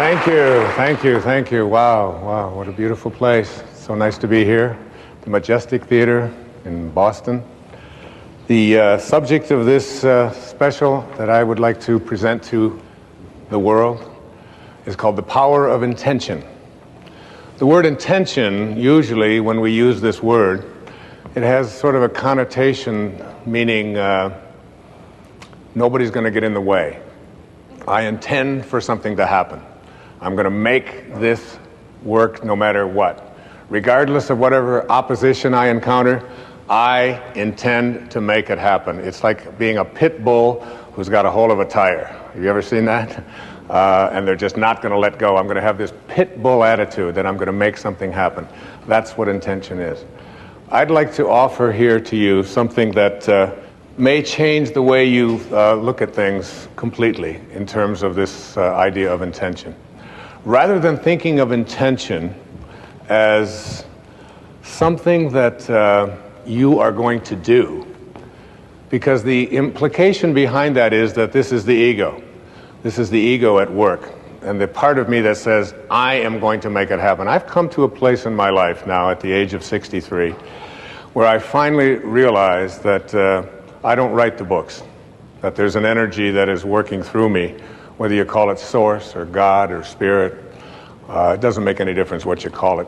Thank you, thank you, thank you. Wow, wow, what a beautiful place. So nice to be here. The Majestic Theater in Boston. The subject of this special that I would like to present to the world is called the power of intention. The word intention, usually when we use this word, it has sort of a connotation meaning nobody's going to get in the way. I intend for something to happen. I'm going to make this work no matter what. Regardless of whatever opposition I encounter, I intend to make it happen. It's like being a pit bull who's got a hold of a tire. Have you ever seen that? And they're just not going to let go. I'm going to have this pit bull attitude that I'm going to make something happen. That's what intention is. I'd like to offer here to you something that may change the way you look at things completely in terms of this idea of intention. Rather than thinking of intention as something that you are going to do, because the implication behind that is that this is the ego. This is the ego at work, and the part of me that says, I am going to make it happen. I've come to a place in my life now at the age of 63 where I finally realized that I don't write the books, that there's an energy that is working through me, whether you call it source or God or spirit. It doesn't make any difference what you call it.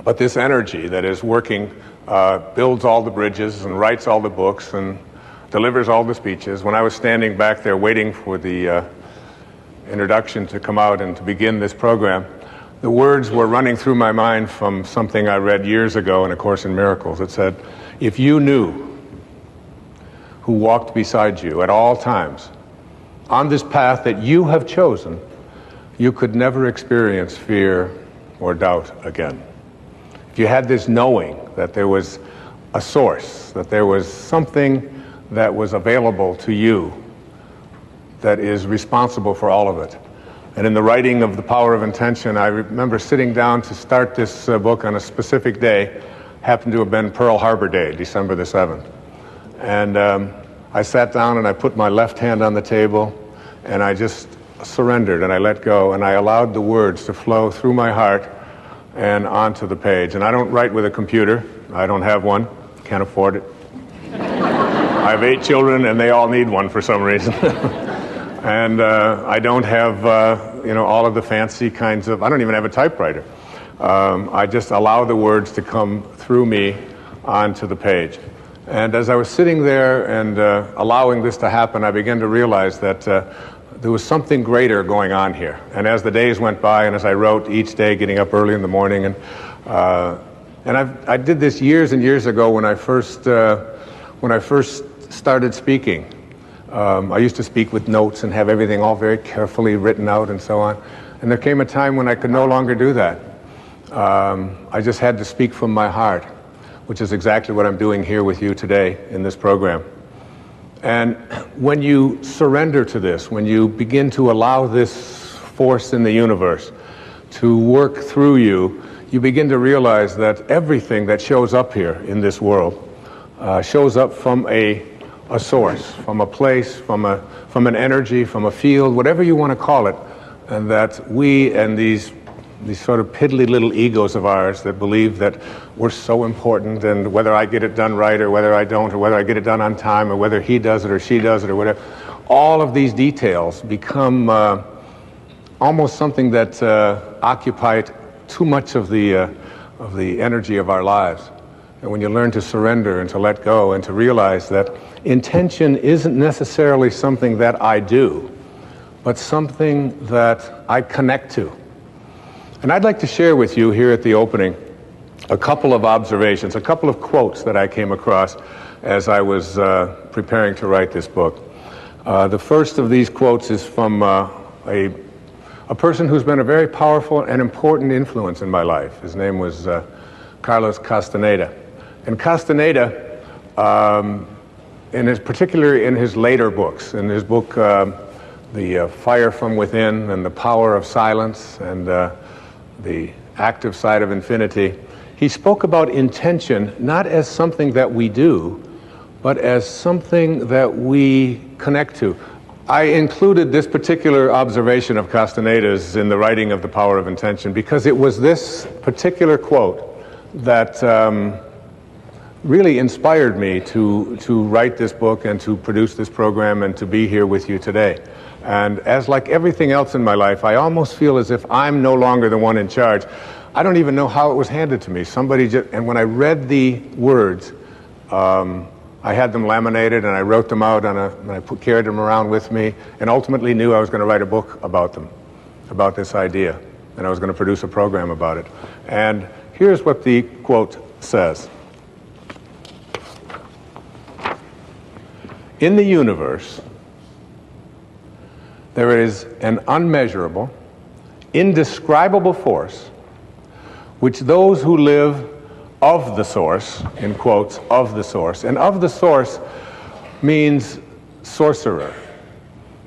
But this energy that is working builds all the bridges and writes all the books and delivers all the speeches. When I was standing back there waiting for the introduction to come out and to begin this program, the words were running through my mind from something I read years ago in A Course in Miracles. It said, if you knew who walked beside you at all times on this path that you have chosen, you could never experience fear or doubt again. If you had this knowing that there was a source, that there was something that was available to you that is responsible for all of it. And in the writing of The Power of Intention, I remember sitting down to start this book on a specific day, happened to have been Pearl Harbor Day, December the 7th. And I sat down and I put my left hand on the table and I just surrendered and I let go and I allowed the words to flow through my heart and onto the page. And I don't write with a computer. I don't have one. Can't afford it. I have 8 children and they all need one for some reason. And I don't have, all of the fancy kinds of, I don't even have a typewriter. I just allow the words to come through me onto the page. And as I was sitting there and allowing this to happen, I began to realize that there was something greater going on here. And as the days went by, and as I wrote each day, getting up early in the morning, and I did this years and years ago when I first started speaking. I used to speak with notes and have everything all very carefully written out and so on. And there came a time when I could no longer do that. I just had to speak from my heart, which is exactly what I'm doing here with you today in this program. And when you surrender to this, when you begin to allow this force in the universe to work through you, you begin to realize that everything that shows up here in this world shows up from a source, from a place, from an energy, from a field, whatever you want to call it, and that we and these sort of piddly little egos of ours that believe that we're so important, and whether I get it done right or whether I don't, or whether I get it done on time or whether he does it or she does it or whatever, all of these details become almost something that occupy too much of the energy of our lives. And when you learn to surrender and to let go and to realize that intention isn't necessarily something that I do, but something that I connect to. And I'd like to share with you here at the opening a couple of observations, a couple of quotes that I came across as I was preparing to write this book. The first of these quotes is from a person who's been a very powerful and important influence in my life. His name was Carlos Castaneda. And Castaneda, particularly in his later books, in his book The Fire from Within and The Power of Silence and The Active Side of Infinity, he spoke about intention not as something that we do, but as something that we connect to. I included this particular observation of Castaneda's in the writing of The Power of Intention because it was this particular quote that really inspired me to write this book and to produce this program and to be here with you today. And as like everything else in my life, I almost feel as if I'm no longer the one in charge. I don't even know how it was handed to me. Somebody just, and when I read the words, I had them laminated and I wrote them out and I carried them around with me and ultimately knew I was going to write a book about them, about this idea, and I was going to produce a program about it. And here's what the quote says. In the universe, there is an unmeasurable, indescribable force which those who live of the source, in quotes, of the source, and of the source means sorcerer.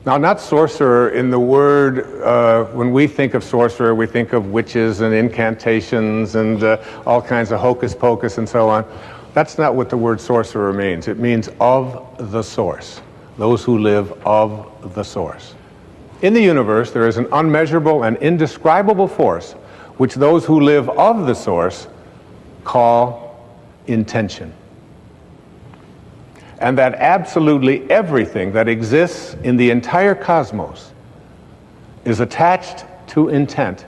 Now, not sorcerer in the word, when we think of sorcerer, we think of witches and incantations and all kinds of hocus pocus and so on. That's not what the word sorcerer means. It means of the source, those who live of the source. In the universe, there is an unmeasurable and indescribable force which those who live of the source call intention. And that absolutely everything that exists in the entire cosmos is attached to intent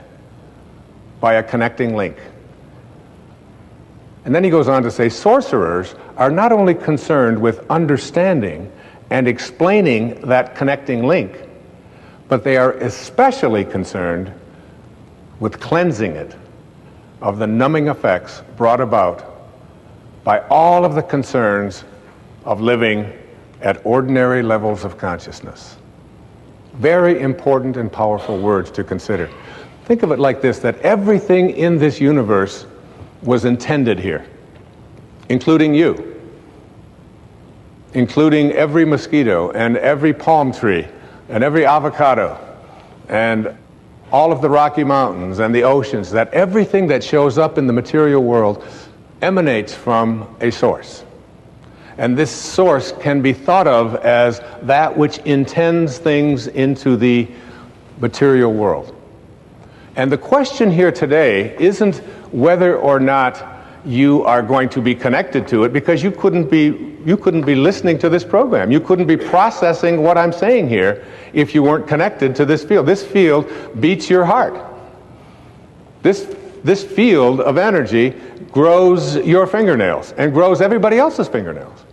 by a connecting link. And then he goes on to say, sorcerers are not only concerned with understanding and explaining that connecting link, but they are especially concerned with cleansing it of the numbing effects brought about by all of the concerns of living at ordinary levels of consciousness. Very important and powerful words to consider. Think of it like this, that everything in this universe was intended here, including you, including every mosquito and every palm tree and every avocado and all of the Rocky Mountains and the oceans, that everything that shows up in the material world emanates from a source. And this source can be thought of as that which intends things into the material world. And the question here today isn't whether or not you are going to be connected to it, because you couldn't be listening to this program. You couldn't be processing what I'm saying here if you weren't connected to this field. This field beats your heart. This field of energy grows your fingernails and grows everybody else's fingernails.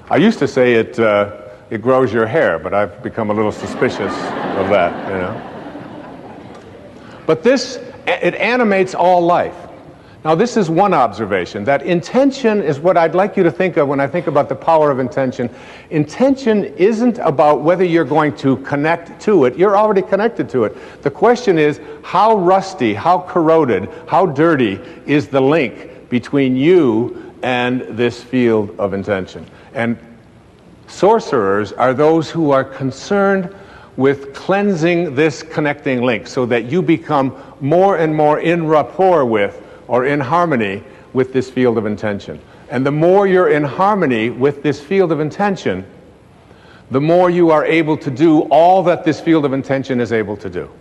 I used to say it grows your hair, but I've become a little suspicious of that, you know. But it animates all life. Now, this is one observation, that intention is what I'd like you to think of when I think about the power of intention. Intention isn't about whether you're going to connect to it. You're already connected to it. The question is, how rusty, how corroded, how dirty is the link between you and this field of intention? And sorcerers are those who are concerned with cleansing this connecting link so that you become more and more in rapport with, or in harmony with, this field of intention. And the more you're in harmony with this field of intention, the more you are able to do all that this field of intention is able to do.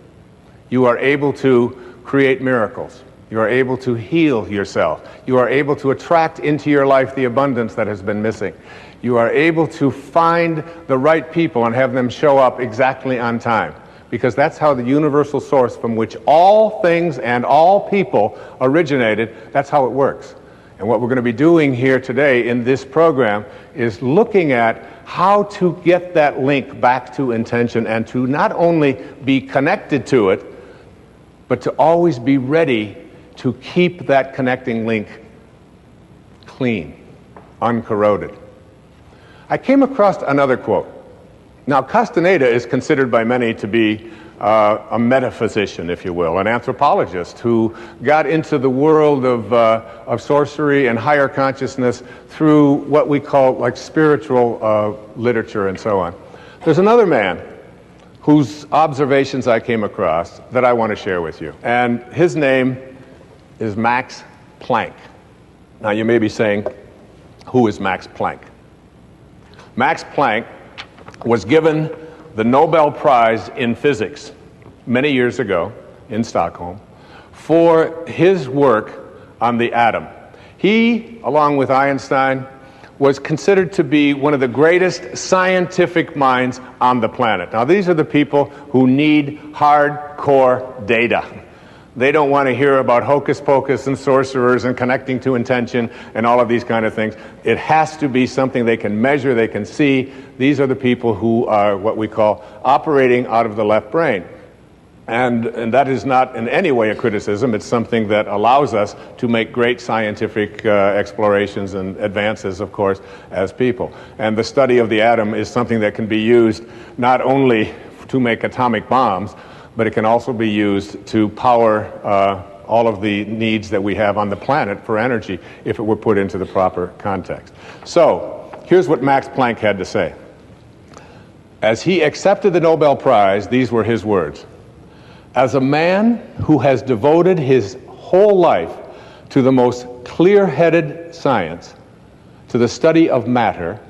You are able to create miracles. You are able to heal yourself. You are able to attract into your life the abundance that has been missing. You are able to find the right people and have them show up exactly on time. Because that's how the universal source from which all things and all people originated, that's how it works. And what we're going to be doing here today in this program is looking at how to get that link back to intention and to not only be connected to it, but to always be ready to keep that connecting link clean, uncorroded. I came across another quote. Now, Castaneda is considered by many to be a metaphysician, if you will, an anthropologist who got into the world of sorcery and higher consciousness through what we call like spiritual literature and so on. There's another man whose observations I came across that I want to share with you. And his name is Max Planck. Now, you may be saying, who is Max Planck? Max Planck was given the Nobel Prize in Physics many years ago in Stockholm for his work on the atom. He, along with Einstein, was considered to be one of the greatest scientific minds on the planet. Now, these are the people who need hardcore data. They don't want to hear about hocus pocus and sorcerers and connecting to intention and all of these kind of things. It has to be something they can measure, they can see. These are the people who are what we call operating out of the left brain. And that is not in any way a criticism. It's something that allows us to make great scientific explorations and advances, of course, as people. And the study of the atom is something that can be used not only to make atomic bombs, but it can also be used to power all of the needs that we have on the planet for energy if it were put into the proper context. So, here's what Max Planck had to say. As he accepted the Nobel Prize, these were his words. As a man who has devoted his whole life to the most clear-headed science, to the study of matter,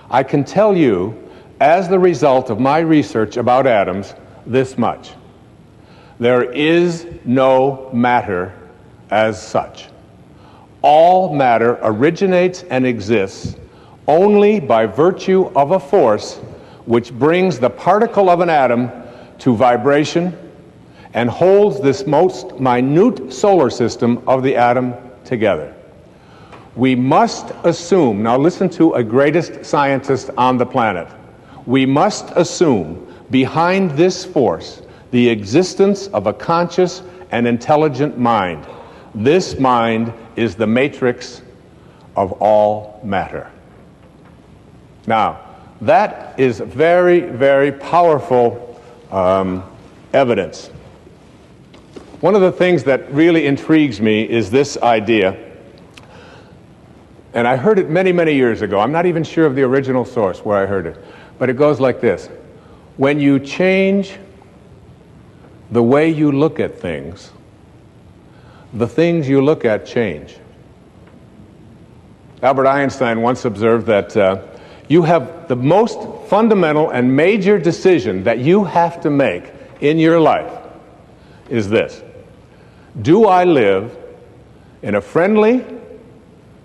I can tell you, as the result of my research about atoms, this much. There is no matter as such. All matter originates and exists only by virtue of a force which brings the particle of an atom to vibration and holds this most minute solar system of the atom together. We must assume, now listen to a greatest scientist on the planet, we must assume behind this force the existence of a conscious and intelligent mind. This mind is the matrix of all matter. Now, that is very, very powerful evidence. One of the things that really intrigues me is this idea, and I heard it many, many years ago. I'm not even sure of the original source where I heard it, but it goes like this. When you change the way you look at things, the things you look at change. Albert Einstein once observed that you have the most fundamental and major decision that you have to make in your life is this. Do I live in a friendly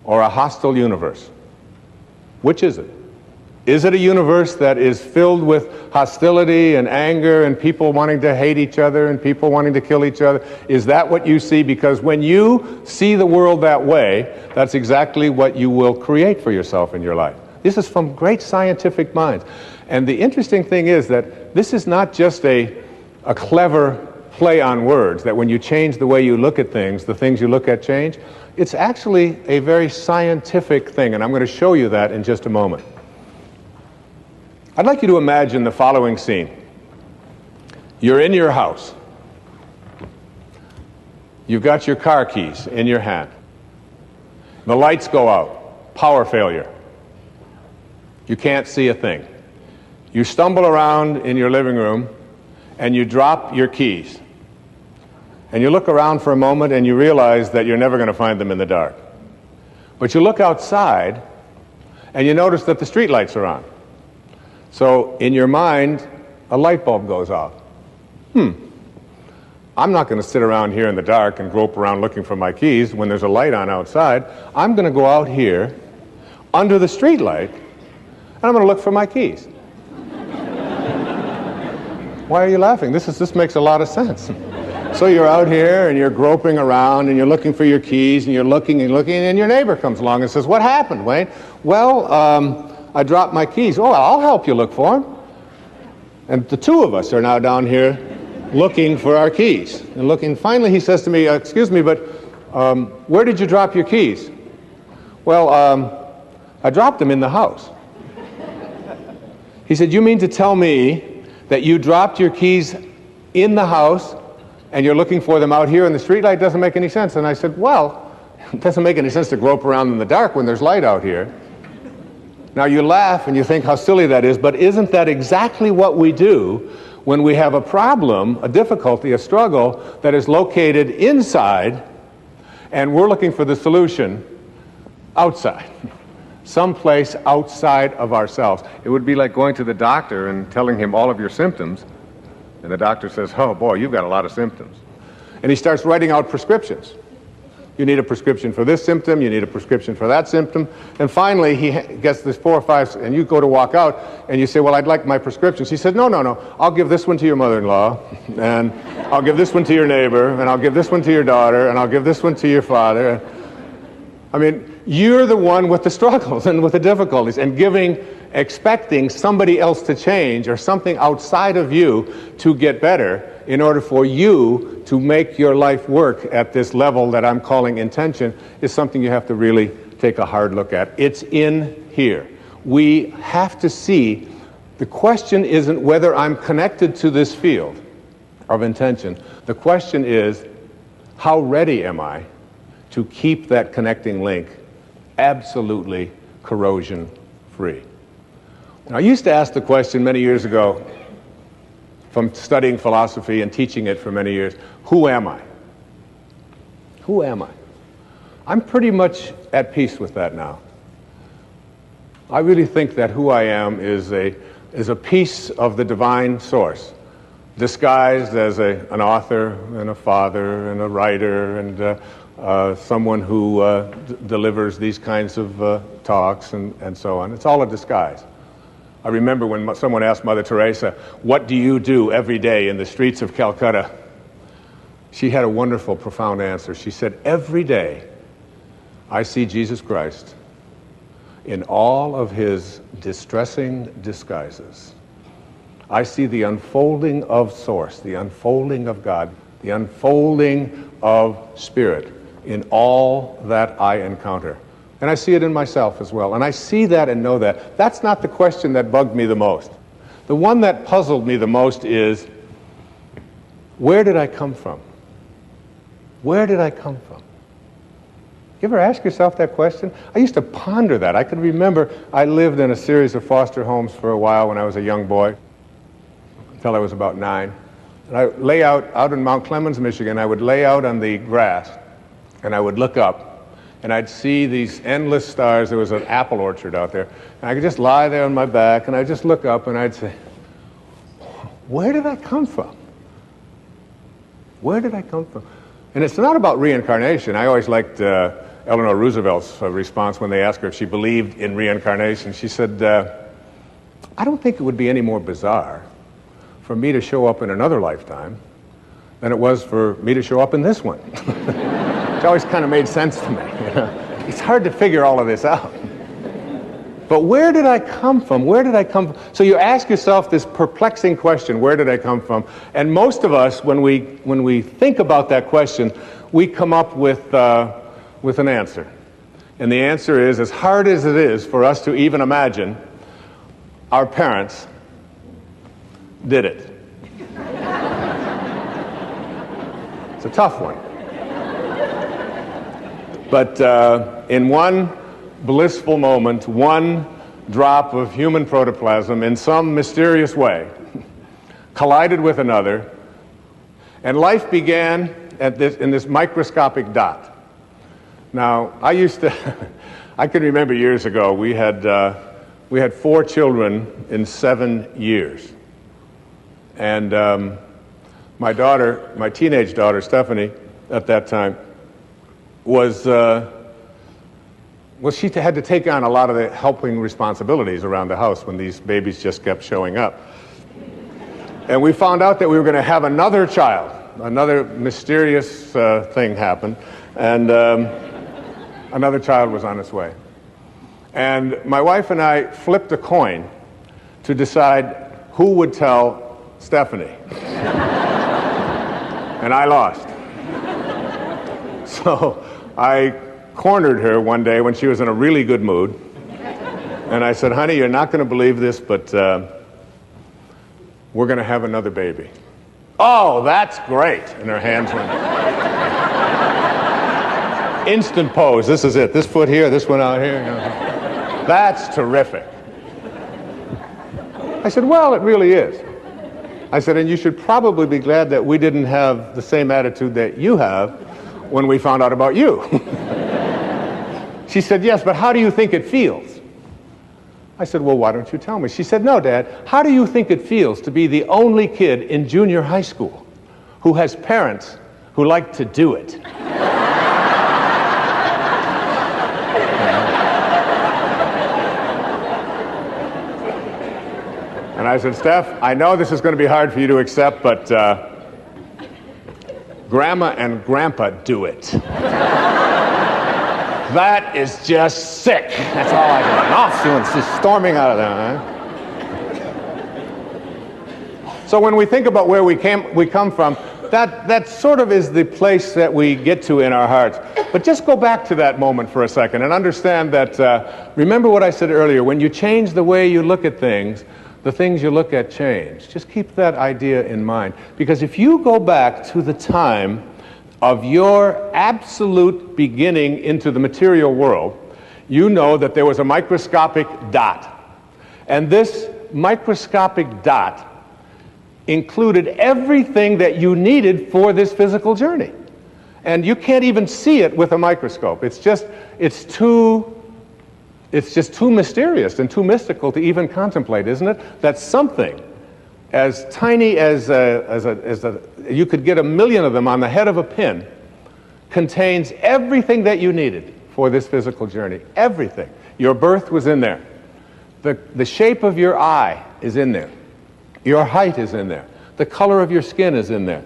or a hostile universe? Which is it? Is it a universe that is filled with hostility and anger and people wanting to hate each other and people wanting to kill each other? Is that what you see? Because when you see the world that way, that's exactly what you will create for yourself in your life. This is from great scientific minds. And the interesting thing is that this is not just a clever play on words, that when you change the way you look at things, the things you look at change. It's actually a very scientific thing, and I'm going to show you that in just a moment. I'd like you to imagine the following scene. You're in your house. You've got your car keys in your hand. The lights go out. Power failure. You can't see a thing. You stumble around in your living room and you drop your keys. And you look around for a moment and you realize that you're never going to find them in the dark. But you look outside and you notice that the street lights are on. So in your mind, a light bulb goes off. I'm not going to sit around here in the dark and grope around looking for my keys when there's a light on outside. I'm going to go out here under the street light and I'm going to look for my keys. Why are you laughing? This makes a lot of sense. So you're out here and you're groping around and you're looking for your keys and you're looking and looking and your neighbor comes along and says, "What happened, Wayne?" "Well, I dropped my keys." "Oh, I'll help you look for them." And the two of us are now down here looking for our keys. And looking, finally he says to me, "Excuse me, but where did you drop your keys?" "Well, I dropped them in the house." He said, "You mean to tell me that you dropped your keys in the house and you're looking for them out here in the streetlight? Doesn't make any sense." And I said, "Well, it doesn't make any sense to grope around in the dark when there's light out here." Now you laugh and you think how silly that is, but isn't that exactly what we do when we have a problem, a difficulty, a struggle that is located inside and we're looking for the solution outside? someplace outside of ourselves. It would be like going to the doctor and telling him all of your symptoms, and the doctor says, oh boy, you've got a lot of symptoms. And he starts writing out prescriptions. You need a prescription for this symptom, you need a prescription for that symptom, and finally he gets this 4 or 5, and you go to walk out, and you say, well, I'd like my prescriptions. He said, no, I'll give this one to your mother-in-law, and I'll give this one to your neighbor, and I'll give this one to your daughter, and I'll give this one to your father. I mean, you're the one with the struggles and with the difficulties, and expecting somebody else to change or something outside of you to get better in order for you to make your life work at this level that I'm calling intention is something you have to really take a hard look at. It's in here. We have to see, the question isn't whether I'm connected to this field of intention. The question is, how ready am I to keep that connecting link absolutely corrosion-free? And I used to ask the question many years ago, from studying philosophy and teaching it for many years, who am I? Who am I? I'm pretty much at peace with that now. I really think that who I am is a piece of the divine source, disguised as an author and a father and a writer and someone who delivers these kinds of talks and so on. It's all a disguise. I remember when someone asked Mother Teresa, what do you do every day in the streets of Calcutta? She had a wonderful, profound answer. She said, every day I see Jesus Christ in all of his distressing disguises. I see the unfolding of Source, the unfolding of God, the unfolding of Spirit in all that I encounter. And I see it in myself as well. And I see that and know that. That's not the question that bugged me the most. The one that puzzled me the most is, where did I come from? Where did I come from? You ever ask yourself that question? I used to ponder that. I could remember I lived in a series of foster homes for a while when I was a young boy, until I was about 9. And I lay out in Mount Clemens, Michigan, I would lay out on the grass, and I would look up, and I'd see these endless stars. There was an apple orchard out there. And I could just lie there on my back, and I'd just look up, and I'd say, where did I come from? Where did I come from? And it's not about reincarnation. I always liked Eleanor Roosevelt's response when they asked her if she believed in reincarnation. She said, I don't think it would be any more bizarre for me to show up in another lifetime than it was for me to show up in this one. Which always kind of made sense to me. You know? It's hard to figure all of this out. But where did I come from? Where did I come from? So you ask yourself this perplexing question, where did I come from? And most of us, when we think about that question, we come up with an answer. And the answer is, as hard as it is for us to even imagine, our parents did it. It's a tough one. But in one blissful moment, one drop of human protoplasm in some mysterious way collided with another, and life began in this microscopic dot. Now, I can remember years ago, we had 4 children in 7 years. And my teenage daughter, Stephanie, at that time, she had to take on a lot of the helping responsibilities around the house when these babies just kept showing up. And we found out that we were going to have another child. Another mysterious thing happened, and another child was on its way. And my wife and I flipped a coin to decide who would tell Stephanie. And I lost. So I cornered her one day when she was in a really good mood. And I said, honey, you're not going to believe this, but we're going to have another baby. Oh, that's great. And her hands went. Instant pose. This is it. This foot here, this one out here. That's terrific. I said, well, it really is. I said, and you should probably be glad that we didn't have the same attitude that you have when we found out about you. She said, yes, but how do you think it feels? I said, well, why don't you tell me? She said, no, Dad, how do you think it feels to be the only kid in junior high school who has parents who like to do it? And I said, Steph, I know this is going to be hard for you to accept, but Grandma and Grandpa do it. That is just sick. That's all I got. Off doing, just storming out of there. Huh? So when we think about where we come from, that sort of is the place that we get to in our hearts. But just go back to that moment for a second and understand that, remember what I said earlier, when you change the way you look at things, the things you look at change. Just keep that idea in mind. Because if you go back to the time of your absolute beginning into the material world, you know that there was a microscopic dot. And this microscopic dot included everything that you needed for this physical journey. And you can't even see it with a microscope. It's just too mysterious and too mystical to even contemplate, isn't it? That something as tiny as you could get 1,000,000 of them on the head of a pin contains everything that you needed for this physical journey. Everything. Your birth was in there. The shape of your eye is in there. Your height is in there. The color of your skin is in there.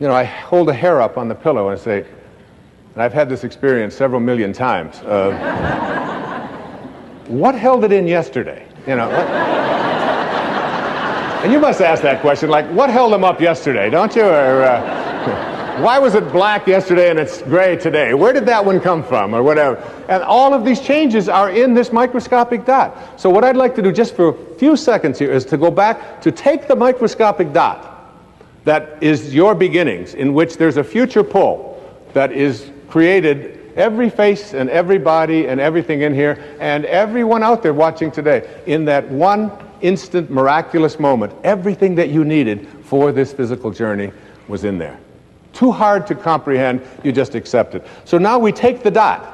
I hold a hair up on the pillow and say, and I've had this experience several million times. What held it in yesterday? And you must ask that question, like, what held them up yesterday, don't you? Or why was it black yesterday and it's gray today? Where did that one come from, or whatever? And all of these changes are in this microscopic dot. So what I'd like to do just for a few seconds here is to go back to take the microscopic dot that is your beginnings, in which there's a future pole that is created every face and every body and everything in here and everyone out there watching today. In that one instant miraculous moment, everything that you needed for this physical journey was in there. Too hard to comprehend, you just accept it. So now we take the dot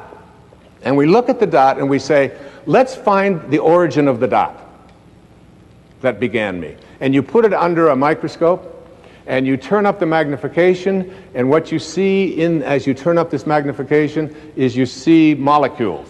and we look at the dot and we say, let's find the origin of the dot that began me. And you put it under a microscope and you turn up the magnification, and what you see as you turn up this magnification is you see molecules.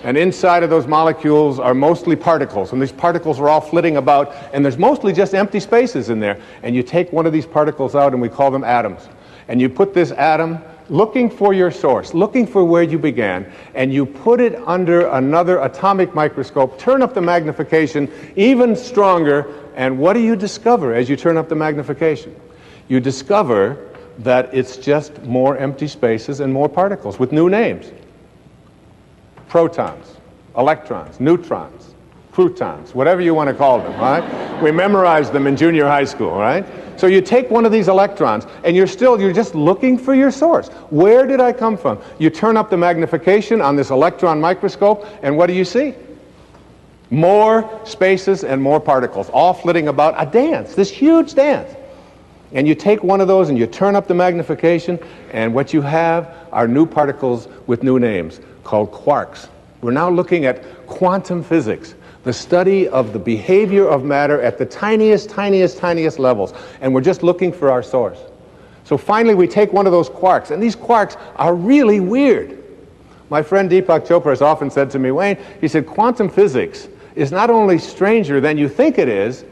And inside of those molecules are mostly particles, and these particles are all flitting about, and there's mostly just empty spaces in there. And you take one of these particles out, and we call them atoms. And you put this atom, looking for your source, looking for where you began, and you put it under another atomic microscope, turn up the magnification even stronger, and what do you discover as you turn up the magnification? You discover that it's just more empty spaces and more particles with new names. Protons, electrons, neutrons, protons, whatever you want to call them, right? We memorized them in junior high school, right? So you take one of these electrons and you're just looking for your source. Where did I come from? You turn up the magnification on this electron microscope, and what do you see? More spaces and more particles, all flitting about, a dance, this huge dance. And you take one of those and you turn up the magnification, and what you have are new particles with new names called quarks. We're now looking at quantum physics, the study of the behavior of matter at the tiniest, tiniest, tiniest levels. And we're just looking for our source. So finally we take one of those quarks, and these quarks are really weird. My friend Deepak Chopra has often said to me, Wayne, he said, quantum physics is not only stranger than you think it is,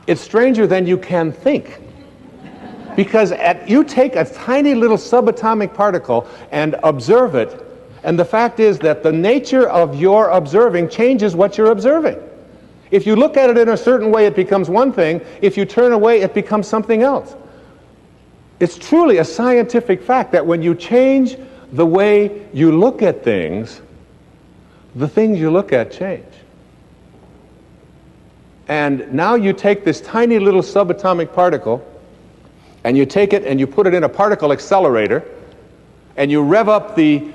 it's stranger than you can think. Because you take a tiny little subatomic particle and observe it, and the fact is that the nature of your observing changes what you're observing. If you look at it in a certain way, it becomes one thing. If you turn away, it becomes something else. It's truly a scientific fact that when you change the way you look at things, the things you look at change. And now you take this tiny little subatomic particle, and you take it and you put it in a particle accelerator, and you rev up the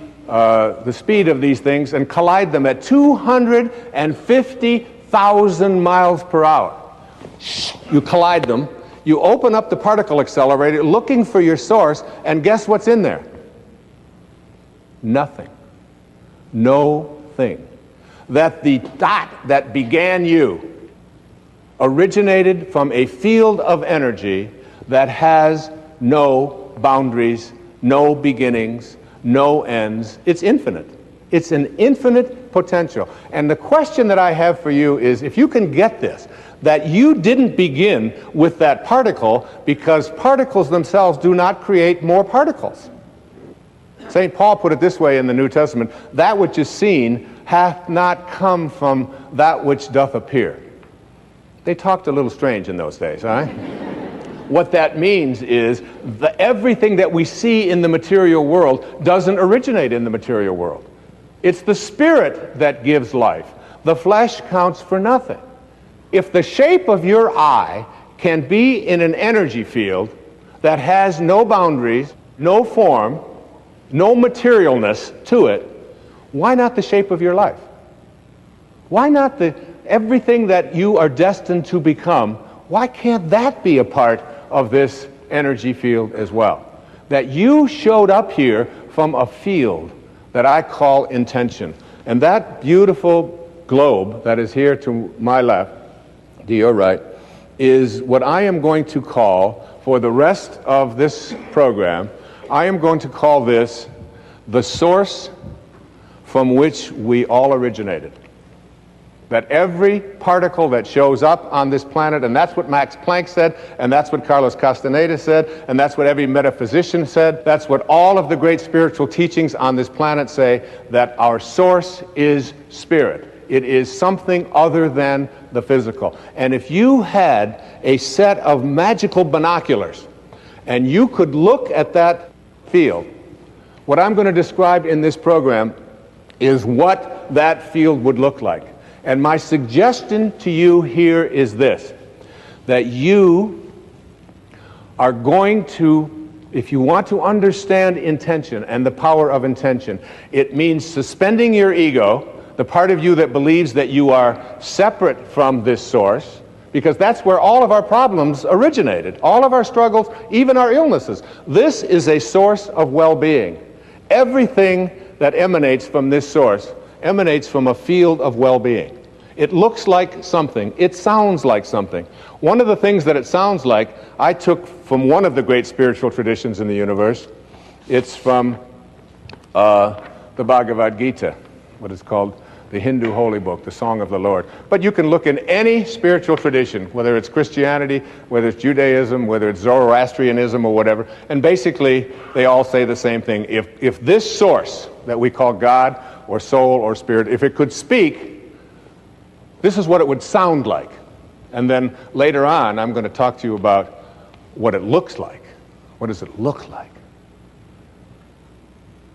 speed of these things and collide them at 250,000 miles per hour. You collide them, you open up the particle accelerator looking for your source, and guess what's in there? Nothing. No thing. that the dot that began you originated from a field of energy that has no boundaries, no beginnings, no ends. It's infinite. It's an infinite potential. And the question that I have for you is, if you can get this, that you didn't begin with that particle, because particles themselves do not create more particles. St. Paul put it this way in the New Testament: that which is seen hath not come from that which doth appear. They talked a little strange in those days, all right? What that means is that everything that we see in the material world doesn't originate in the material world. It's the spirit that gives life. The flesh counts for nothing. If the shape of your eye can be in an energy field that has no boundaries, no form, no materialness to it, why not the shape of your life? Why not everything that you are destined to become? Why can't that be a part of this energy field as well? That you showed up here from a field that I call intention. And that beautiful globe that is here to my left, to your right, is what I am going to call, for the rest of this program, I am going to call this the source from which we all originated. That every particle that shows up on this planet, and that's what Max Planck said, and that's what Carlos Castaneda said, and that's what every metaphysician said, that's what all of the great spiritual teachings on this planet say, that our source is spirit. It is something other than the physical. And if you had a set of magical binoculars, and you could look at that field, what I'm going to describe in this program is what that field would look like. And my suggestion to you here is this: that you are going to, if you want to understand intention and the power of intention, it means suspending your ego, the part of you that believes that you are separate from this source, because that's where all of our problems originated, all of our struggles, even our illnesses. This is a source of well-being. Everything that emanates from this source emanates from a field of well-being. It looks like something. It sounds like something. One of the things that it sounds like, I took from one of the great spiritual traditions in the universe. It's from the Bhagavad Gita, what is called the Hindu holy book, the Song of the Lord. But you can look in any spiritual tradition, whether it's Christianity, whether it's Judaism, whether it's Zoroastrianism or whatever, and basically they all say the same thing. If this source that we call God or soul or spirit, if it could speak, this is what it would sound like. And then later on, I'm going to talk to you about what it looks like. What does it look like?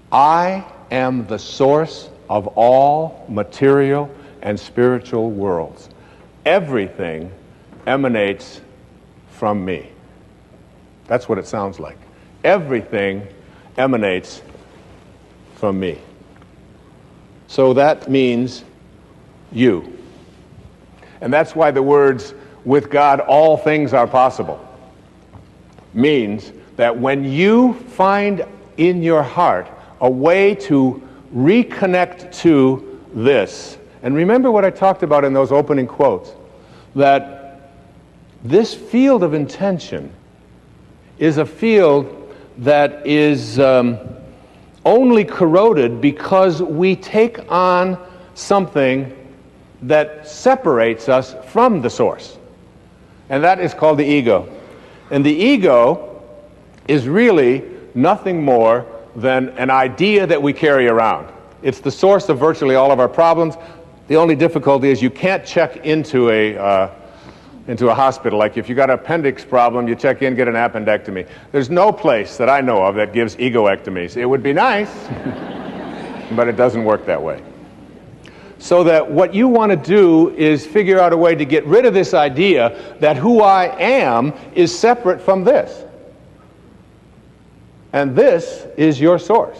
I am the source of all material and spiritual worlds. Everything emanates from me. That's what it sounds like. Everything emanates from me. So that means you. And that's why the words, with God all things are possible, means that when you find in your heart a way to reconnect to this, and remember what I talked about in those opening quotes, that this field of intention is a field that is only corroded because we take on something that separates us from the source. And that is called the ego. And the ego is really nothing more than an idea that we carry around. It's the source of virtually all of our problems. The only difficulty is you can't check into a hospital. Like if you got an appendix problem, you check in, get an appendectomy. There's no place that I know of that gives egoectomies. It would be nice, but it doesn't work that way. So that what you want to do is figure out a way to get rid of this idea that who I am is separate from this. And this is your source.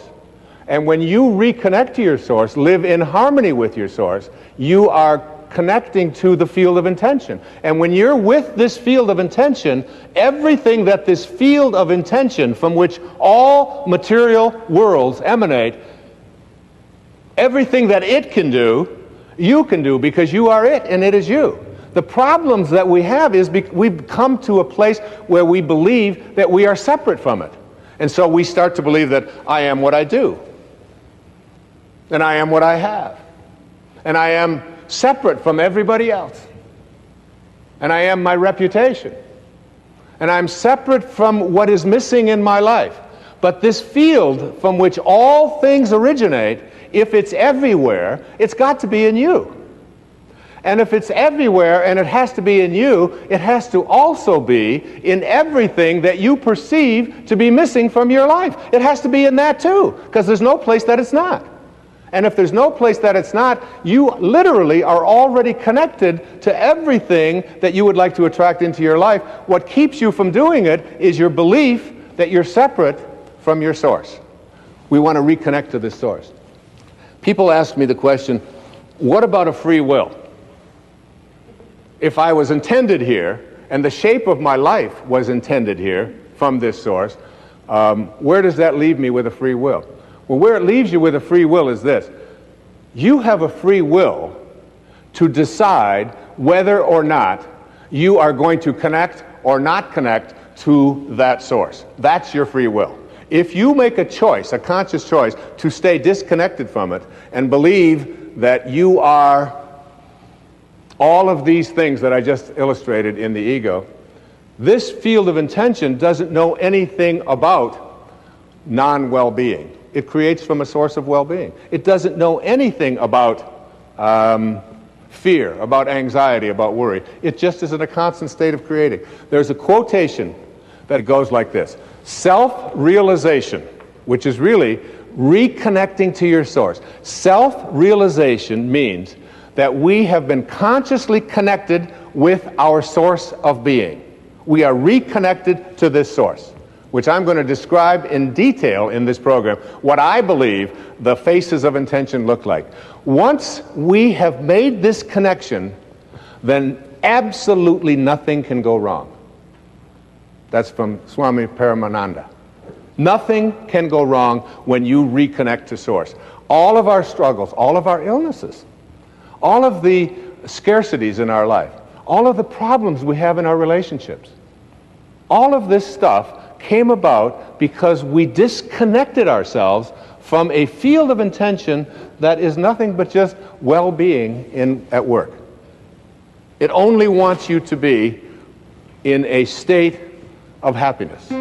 And when you reconnect to your source, live in harmony with your source, you are connecting to the field of intention. And when you're with this field of intention, everything that this field of intention from which all material worlds emanate, everything that it can do You can do because you are it and it is you. The problems that we have is we've come to a place where we believe that we are separate from it. And so we start to believe that I am what I do. And I am what I have. And I am separate from everybody else. And I am my reputation. And I'm separate from what is missing in my life. But this field from which all things originate, if it's everywhere, it's got to be in you. And if it's everywhere and it has to be in you, it has to also be in everything that you perceive to be missing from your life. It has to be in that too, because there's no place that it's not. And if there's no place that it's not, you literally are already connected to everything that you would like to attract into your life. What keeps you from doing it is your belief that you're separate from your source. We want to reconnect to this source. People ask me the question, what about a free will? If I was intended here, and the shape of my life was intended here from this source, where does that leave me with a free will? Well, where it leaves you with a free will is this. You have a free will to decide whether or not you are going to connect or not connect to that source. That's your free will. If you make a choice, a conscious choice, to stay disconnected from it and believe that you are all of these things that I just illustrated in the ego, this field of intention doesn't know anything about non-well-being. It creates from a source of well-being. It doesn't know anything about fear, about anxiety, about worry. It just is in a constant state of creating. There's a quotation that goes like this: self-realization, which is really reconnecting to your source. Self-realization means that we have been consciously connected with our source of being. We are reconnected to this source, which I'm going to describe in detail in this program, what I believe the faces of intention look like. Once we have made this connection, then absolutely nothing can go wrong. That's from Swami Paramananda. Nothing can go wrong when you reconnect to source. All of our struggles, all of our illnesses, all of the scarcities in our life, all of the problems we have in our relationships, all of this stuff came about because we disconnected ourselves from a field of intention that is nothing but just well-being at work. It only wants you to be in a state of happiness.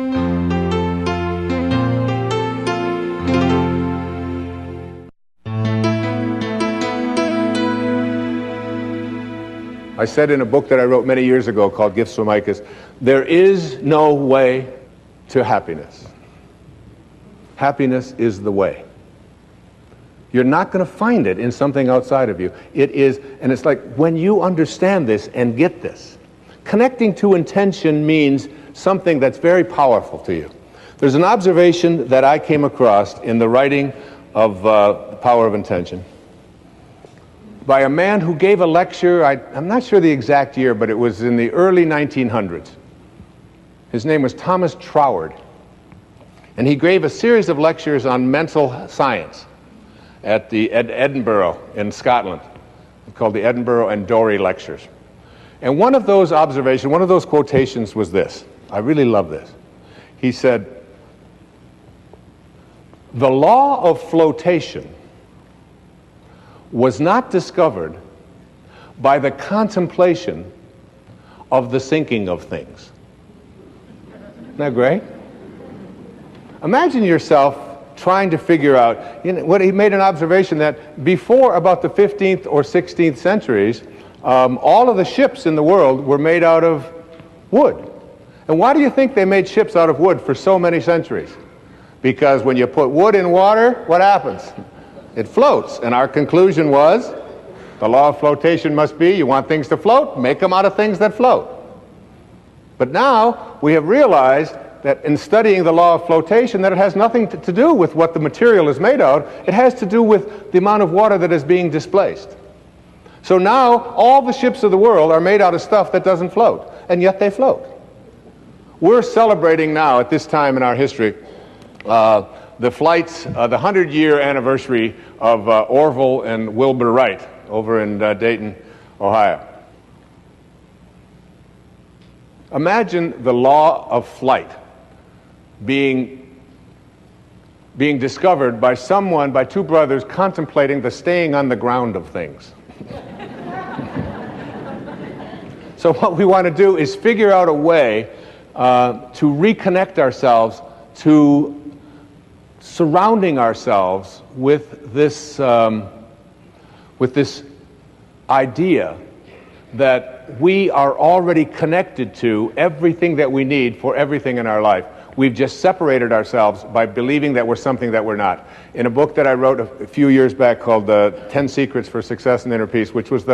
I said in a book that I wrote many years ago called Gifts from Icus, there is no way to happiness. Happiness is the way. You're not going to find it in something outside of you. It is, and it's like when you understand this and get this, connecting to intention means something that's very powerful to you. There's an observation that I came across in the writing of The Power of Intention by a man who gave a lecture, I'm not sure the exact year, but it was in the early 1900s. His name was Thomas Troward. And he gave a series of lectures on mental science at Edinburgh in Scotland, called the Edinburgh and Dorey Lectures. And one of those observations, one of those quotations was this. I really love this. He said, "The law of flotation was not discovered by the contemplation of the sinking of things." Isn't that great? Imagine yourself trying to figure out, what he made an observation that before about the 15th or 16th centuries, all of the ships in the world were made out of wood. And why do you think they made ships out of wood for so many centuries? Because when you put wood in water, what happens? It floats. And our conclusion was, the law of flotation must be, you want things to float, make them out of things that float. But now we have realized that in studying the law of flotation, that it has nothing to do with what the material is made out. It has to do with the amount of water that is being displaced. So now all the ships of the world are made out of stuff that doesn't float, and yet they float. We're celebrating now at this time in our history the 100-year anniversary of Orville and Wilbur Wright, over in Dayton, Ohio. Imagine the law of flight being discovered by two brothers contemplating the staying on the ground of things. So what we want to do is figure out a way to reconnect ourselves to surrounding ourselves with this idea that we are already connected to everything that we need for everything in our life. We've just separated ourselves by believing that we're something that we're not. In a book that I wrote a few years back called 10 Secrets for Success and Inner Peace, which was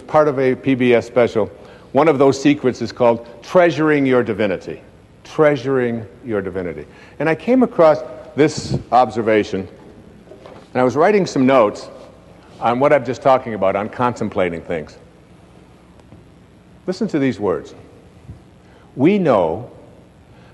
part of a PBS special, one of those secrets is called treasuring your divinity. Treasuring your divinity. And I came across this observation, and I was writing some notes on what I'm just talking about, on contemplating things. Listen to these words. We know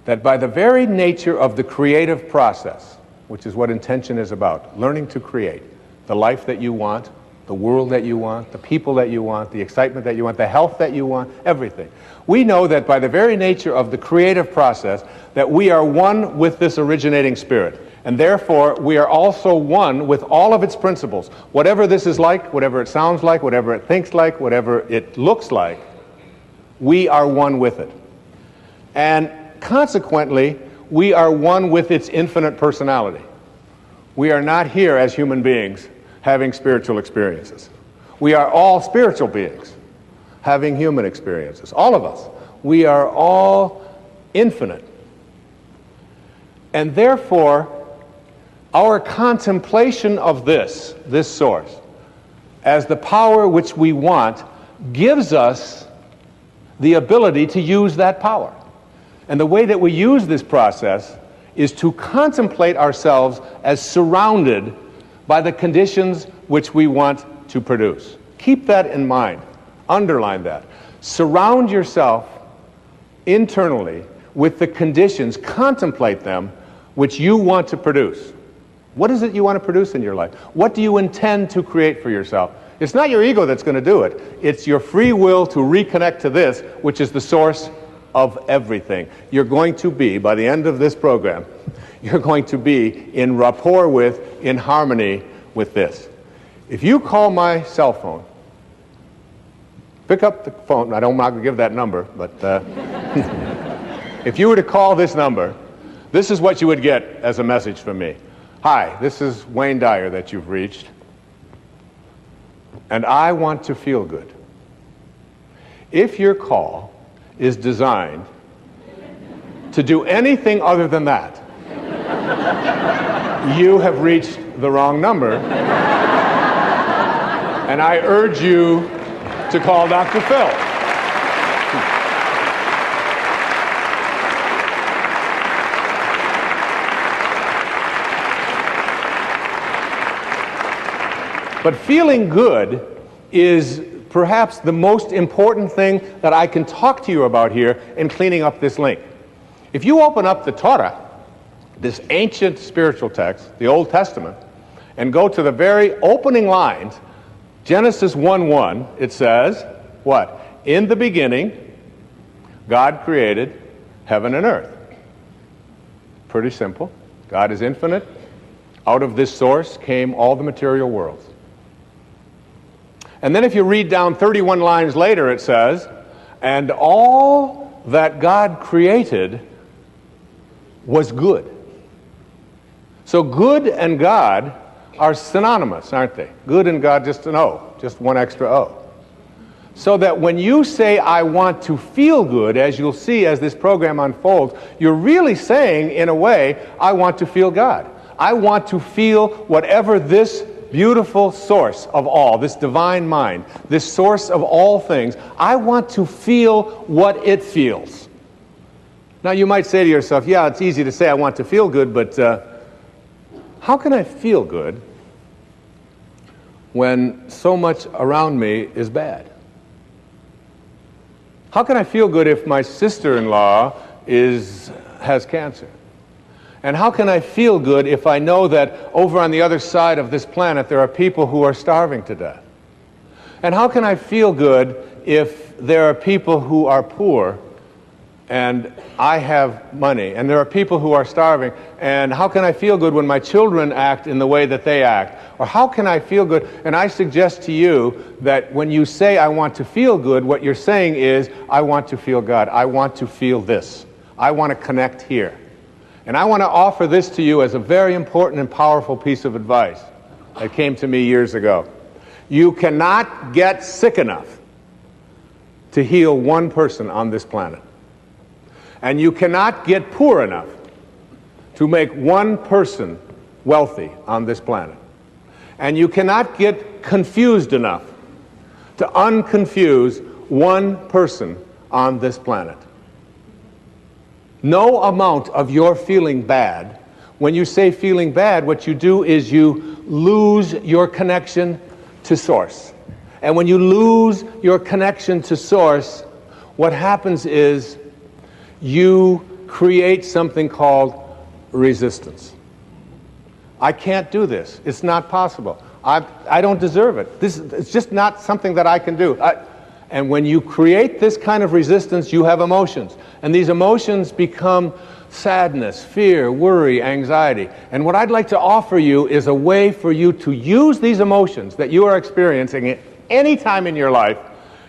that by the very nature of the creative process, which is what intention is about, learning to create the life that you want, the world that you want, the people that you want, the excitement that you want, the health that you want, everything. We know that by the very nature of the creative process that we are one with this originating spirit. And therefore, we are also one with all of its principles. Whatever this is like, whatever it sounds like, whatever it thinks like, whatever it looks like, we are one with it. And consequently, we are one with its infinite personality. We are not here as human beings having spiritual experiences. We are all spiritual beings having human experiences. All of us. We are all infinite. And therefore, our contemplation of this source, as the power which we want, gives us the ability to use that power. And the way that we use this process is to contemplate ourselves as surrounded by the conditions which we want to produce. Keep that in mind. Underline that. Surround yourself internally with the conditions, contemplate them, which you want to produce. What is it you want to produce in your life? What do you intend to create for yourself? It's not your ego that's going to do it. It's your free will to reconnect to this, which is the source of everything. You're going to be, by the end of this program, you're going to be in rapport with, in harmony with this. If you call my cell phone, pick up the phone. I'm not going to give that number, but if you were to call this number, this is what you would get as a message from me. Hi, this is Wayne Dyer that you've reached, and I want to feel good. If your call is designed to do anything other than that, you have reached the wrong number, and I urge you to call Dr. Phil. But feeling good is perhaps the most important thing that I can talk to you about here in cleaning up this link. If you open up the Torah, this ancient spiritual text, the Old Testament, and go to the very opening lines, Genesis 1:1, it says, what? In the beginning, God created heaven and earth. Pretty simple. God is infinite. Out of this source came all the material worlds. And then if you read down 31 lines later, it says, and all that God created was good. So good and God are synonymous, aren't they? Good and God, just an O, just one extra O. So that when you say, I want to feel good, as you'll see as this program unfolds, you're really saying, in a way, I want to feel God. I want to feel whatever this beautiful source of all, this divine mind, this source of all things, I want to feel what it feels. Now you might say to yourself, yeah, it's easy to say I want to feel good, but how can I feel good when so much around me is bad? How can I feel good if my sister-in-law has cancer? And how can I feel good if I know that over on the other side of this planet there are people who are starving to death? And how can I feel good if there are people who are poor and I have money, and there are people who are starving, and how can I feel good when my children act in the way that they act? Or how can I feel good? And I suggest to you that when you say, I want to feel good, what you're saying is, I want to feel God. I want to feel this. I want to connect here. And I want to offer this to you as a very important and powerful piece of advice that came to me years ago. You cannot get sick enough to heal one person on this planet. And you cannot get poor enough to make one person wealthy on this planet. And you cannot get confused enough to unconfuse one person on this planet. No amount of your feeling bad, when you say feeling bad, what you do is you lose your connection to Source. And when you lose your connection to Source, what happens is you create something called resistance. I can't do this. It's not possible. I don't deserve it. It's just not something that I can do. And when you create this kind of resistance, you have emotions. And these emotions become sadness, fear, worry, anxiety. And what I'd like to offer you is a way for you to use these emotions that you are experiencing at any time in your life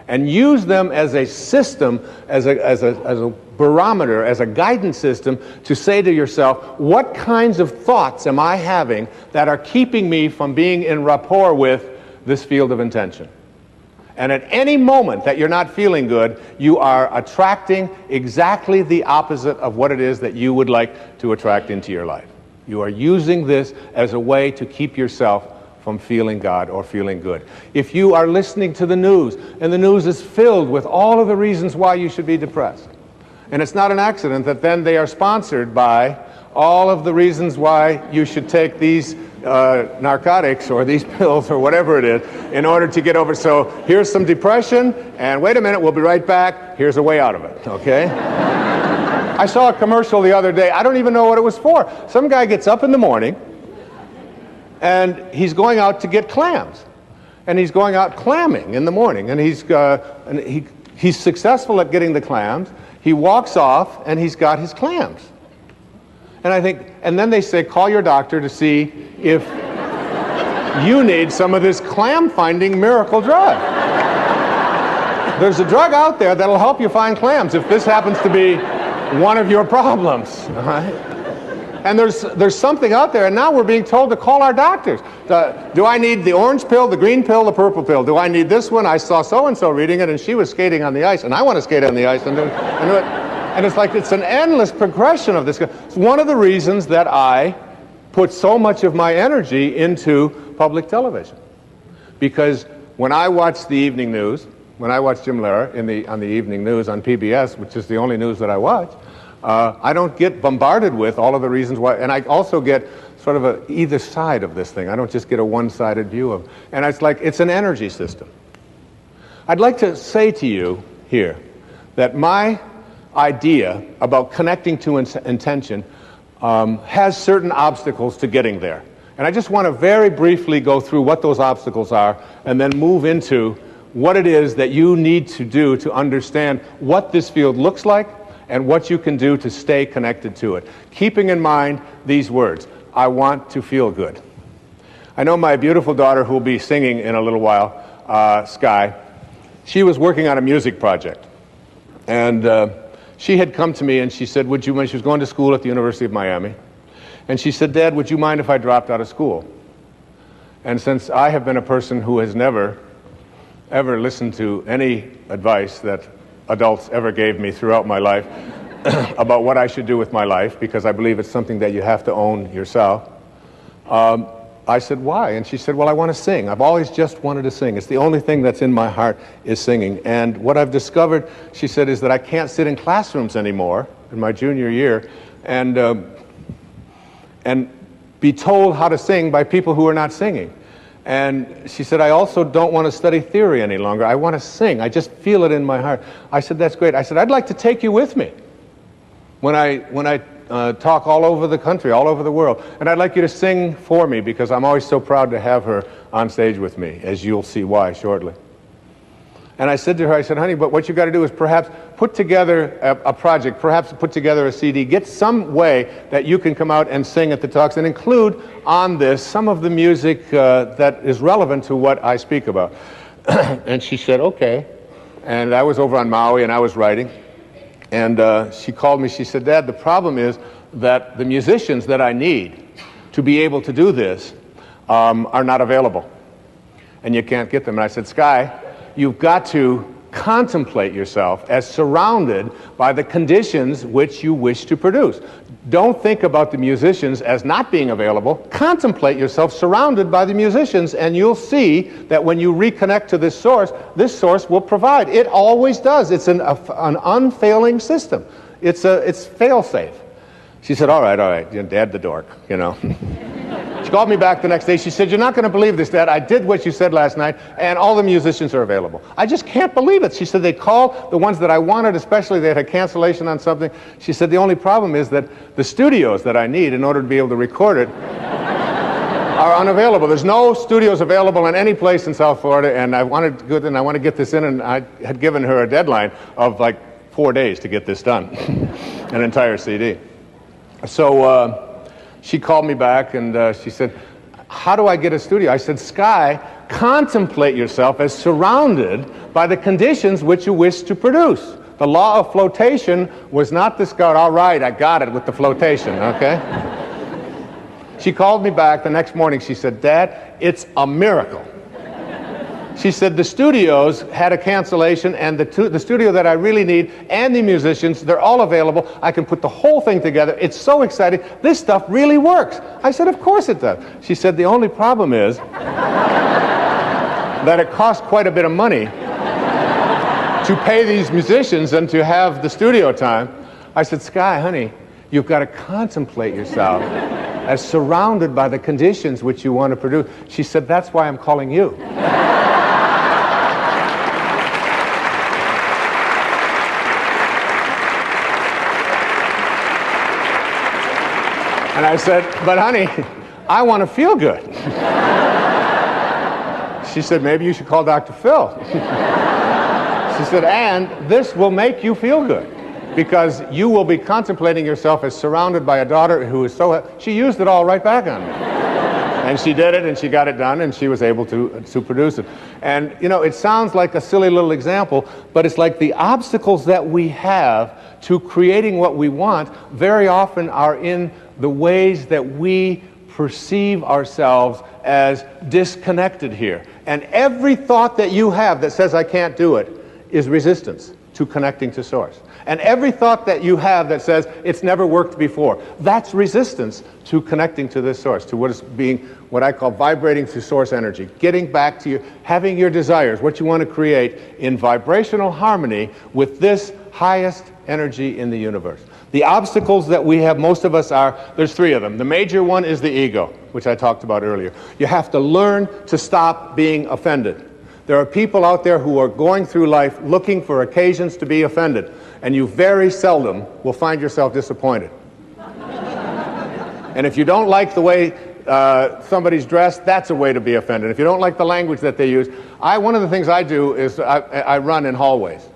and use them as a system, as a barometer, as a guidance system to say to yourself, what kinds of thoughts am I having that are keeping me from being in rapport with this field of intention? And at any moment that you're not feeling good, you are attracting exactly the opposite of what it is that you would like to attract into your life. You are using this as a way to keep yourself from feeling God or feeling good. If you are listening to the news, and the news is filled with all of the reasons why you should be depressed, and it's not an accident that then they are sponsored by all of the reasons why you should take these narcotics or these pills or whatever it is in order to get over. So here's some depression, and wait a minute, we'll be right back. Here's a way out of it, okay? I saw a commercial the other day. I don't even know what it was for. Some guy gets up in the morning, and he's going out to get clams. And he's going out clamming in the morning, and he's successful at getting the clams. He walks off, and he's got his clams. And I think, and then they say, call your doctor to see if you need some of this clam-finding miracle drug. There's a drug out there that'll help you find clams if this happens to be one of your problems. All right? And there's something out there, and now we're being told to call our doctors. Do I need the orange pill, the green pill, the purple pill? Do I need this one? I saw so-and-so reading it, and she was skating on the ice, and I want to skate on the ice and do it. And it's like it's an endless progression of this. It's one of the reasons that I put so much of my energy into public television. Because when I watch the evening news, when I watch Jim Lehrer on the evening news on PBS, which is the only news that I watch, I don't get bombarded with all of the reasons why. And I also get sort of either side of this thing. I don't just get a one-sided view of it. And it's like it's an energy system. I'd like to say to you here that my idea about connecting to intention has certain obstacles to getting there. And I just want to very briefly go through what those obstacles are and then move into what it is that you need to do to understand what this field looks like and what you can do to stay connected to it. Keeping in mind these words, I want to feel good. I know my beautiful daughter, who will be singing in a little while, Sky, she was working on a music project. And she had come to me and she said, she was going to school at the University of Miami. And she said, Dad, would you mind if I dropped out of school? And since I have been a person who has never, ever listened to any advice that adults ever gave me throughout my life about what I should do with my life, because I believe it's something that you have to own yourself, I said, why? And she said, well, I want to sing. I've always just wanted to sing. It's the only thing that's in my heart is singing. And what I've discovered, she said, is that I can't sit in classrooms anymore in my junior year and be told how to sing by people who are not singing. And she said, I also don't want to study theory any longer. I want to sing. I just feel it in my heart. I said, that's great. I said, I'd like to take you with me when I talk all over the country, all over the world. And I'd like you to sing for me, because I'm always so proud to have her on stage with me, as you'll see why shortly. And I said to her, I said, honey, but what you got to do is perhaps put together a project, perhaps put together a CD, get some way that you can come out and sing at the talks and include on this some of the music that is relevant to what I speak about. And she said, okay. And I was over on Maui and I was writing. And she called me, she said, Dad, the problem is that the musicians that I need to be able to do this are not available. And you can't get them. And I said, Sky, you've got to contemplate yourself as surrounded by the conditions which you wish to produce. Don't think about the musicians as not being available. Contemplate yourself surrounded by the musicians, and you'll see that when you reconnect to this source will provide. It always does. It's an unfailing system. It's fail-safe. She said, all right, Dad the dork, you know. She called me back the next day. She said, you're not going to believe this, Dad. I did what you said last night, and all the musicians are available. I just can't believe it. She said, they called the ones that I wanted, especially they had a cancellation on something. She said, the only problem is that the studios that I need in order to be able to record it are unavailable. There's no studios available in any place in South Florida, and I want to get this in, and I had given her a deadline of like 4 days to get this done, an entire CD. So she called me back and she said, how do I get a studio? I said, Sky, contemplate yourself as surrounded by the conditions which you wish to produce. The law of flotation was not discovered. All right, I got it with the flotation, okay? She called me back the next morning. She said, Dad, it's a miracle. She said the studios had a cancellation, and the studio that I really need and the musicians, they're all available. I can put the whole thing together. It's so exciting. This stuff really works. I said, of course it does. She said, the only problem is that it costs quite a bit of money to pay these musicians and to have the studio time. I said, Sky, honey, you've got to contemplate yourself as surrounded by the conditions which you want to produce. She said, that's why I'm calling you. And I said, but honey, I want to feel good. She said, maybe you should call Dr. Phil. She said, and this will make you feel good because you will be contemplating yourself as surrounded by a daughter who is so... She used it all right back on me. And she did it, and she got it done, and she was able to produce it. And, you know, it sounds like a silly little example, but it's like the obstacles that we have to creating what we want very often are in the ways that we perceive ourselves as disconnected here. And every thought that you have that says, I can't do it, is resistance to connecting to Source. And every thought that you have that says, it's never worked before, that's resistance to connecting to this Source, to what is being, what I call vibrating through Source energy, getting back to you, having your desires, what you want to create in vibrational harmony with this highest energy in the universe. The obstacles that we have, most of us are, there's three of them. The major one is the ego, which I talked about earlier. You have to learn to stop being offended. There are people out there who are going through life looking for occasions to be offended, and you very seldom will find yourself disappointed. And if you don't like the way somebody's dressed, that's a way to be offended. If you don't like the language that they use, one of the things I do is I run in hallways.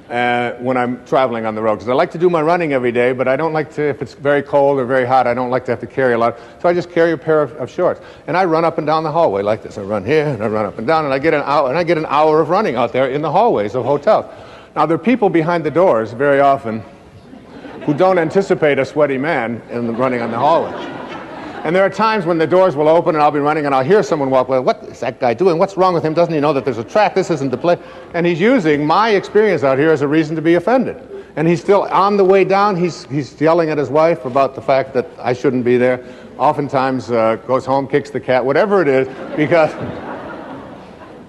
When I'm traveling on the road, because I like to do my running every day, but I don't like to, if it's very cold or very hot, I don't like to have to carry a lot. So I just carry a pair of shorts, and I run up and down the hallway like this. I run here and I run up and down, and I get an hour of running out there in the hallways of hotels. Now there are people behind the doors very often who don't anticipate a sweaty man running on the hallway. And there are times when the doors will open and I'll be running and I'll hear someone walk, well, what is that guy doing? What's wrong with him? Doesn't he know that there's a track? This isn't the place. And he's using my experience out here as a reason to be offended. And he's still on the way down. He's yelling at his wife about the fact that I shouldn't be there. Oftentimes goes home, kicks the cat, whatever it is, because...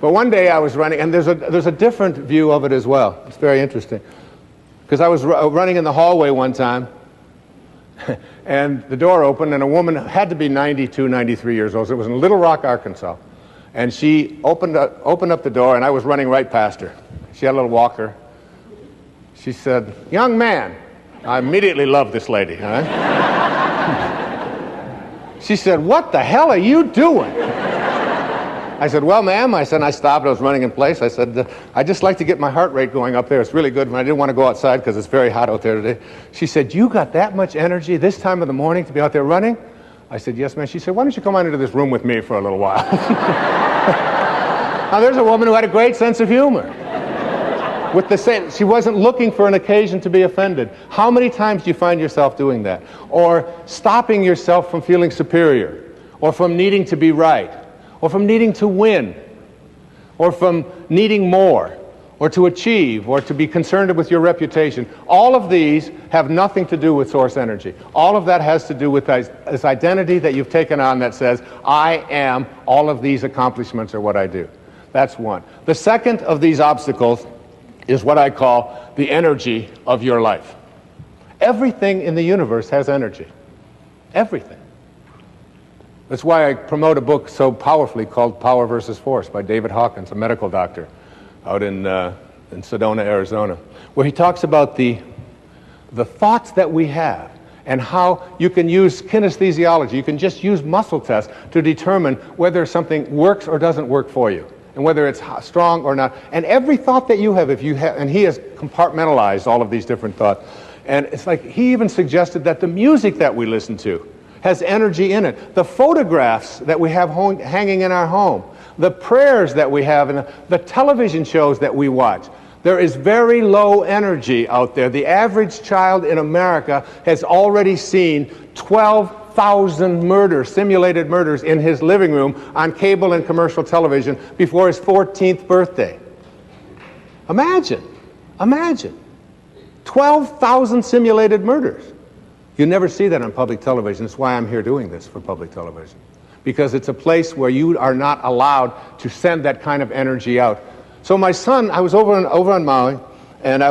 But one day I was running, and there's a different view of it as well. It's very interesting. Because I was running in the hallway one time, and the door opened, and a woman had to be 92, 93 years old. So it was in Little Rock, Arkansas. And she opened up the door, and I was running right past her. She had a little walker. She said, young man. I immediately loved this lady. Huh? She said, what the hell are you doing? I said, well, ma'am, I said, and I stopped. I was running in place. I said, I'd just like to get my heart rate going up there. It's really good. And I didn't want to go outside because it's very hot out there today. She said, you got that much energy this time of the morning to be out there running? I said, yes, ma'am. She said, why don't you come on into this room with me for a little while? Now, there's a woman who had a great sense of humor. With the same, she wasn't looking for an occasion to be offended. How many times do you find yourself doing that? Or stopping yourself from feeling superior, or from needing to be right, or from needing to win, or from needing more, or to achieve, or to be concerned with your reputation. All of these have nothing to do with source energy. All of that has to do with this identity that you've taken on that says, I am all of these accomplishments are what I do. That's one. The second of these obstacles is what I call the energy of your life. Everything in the universe has energy. Everything. That's why I promote a book so powerfully called Power versus Force by David Hawkins, a medical doctor out in Sedona, Arizona, where he talks about the thoughts that we have and how you can use kinesthesiology. You can just use muscle tests to determine whether something works or doesn't work for you, and whether it's strong or not. And every thought that you have, and he has compartmentalized all of these different thoughts. And it's like he even suggested that the music that we listen to has energy in it. The photographs that we have hanging in our home, the prayers that we have, and the television shows that we watch. There is very low energy out there. The average child in America has already seen 12,000 murders, simulated murders, in his living room on cable and commercial television before his 14th birthday. Imagine. 12,000 simulated murders. You never see that on public television. That's why I'm here doing this for public television. Because it's a place where you are not allowed to send that kind of energy out. So my son, I was over on Maui, and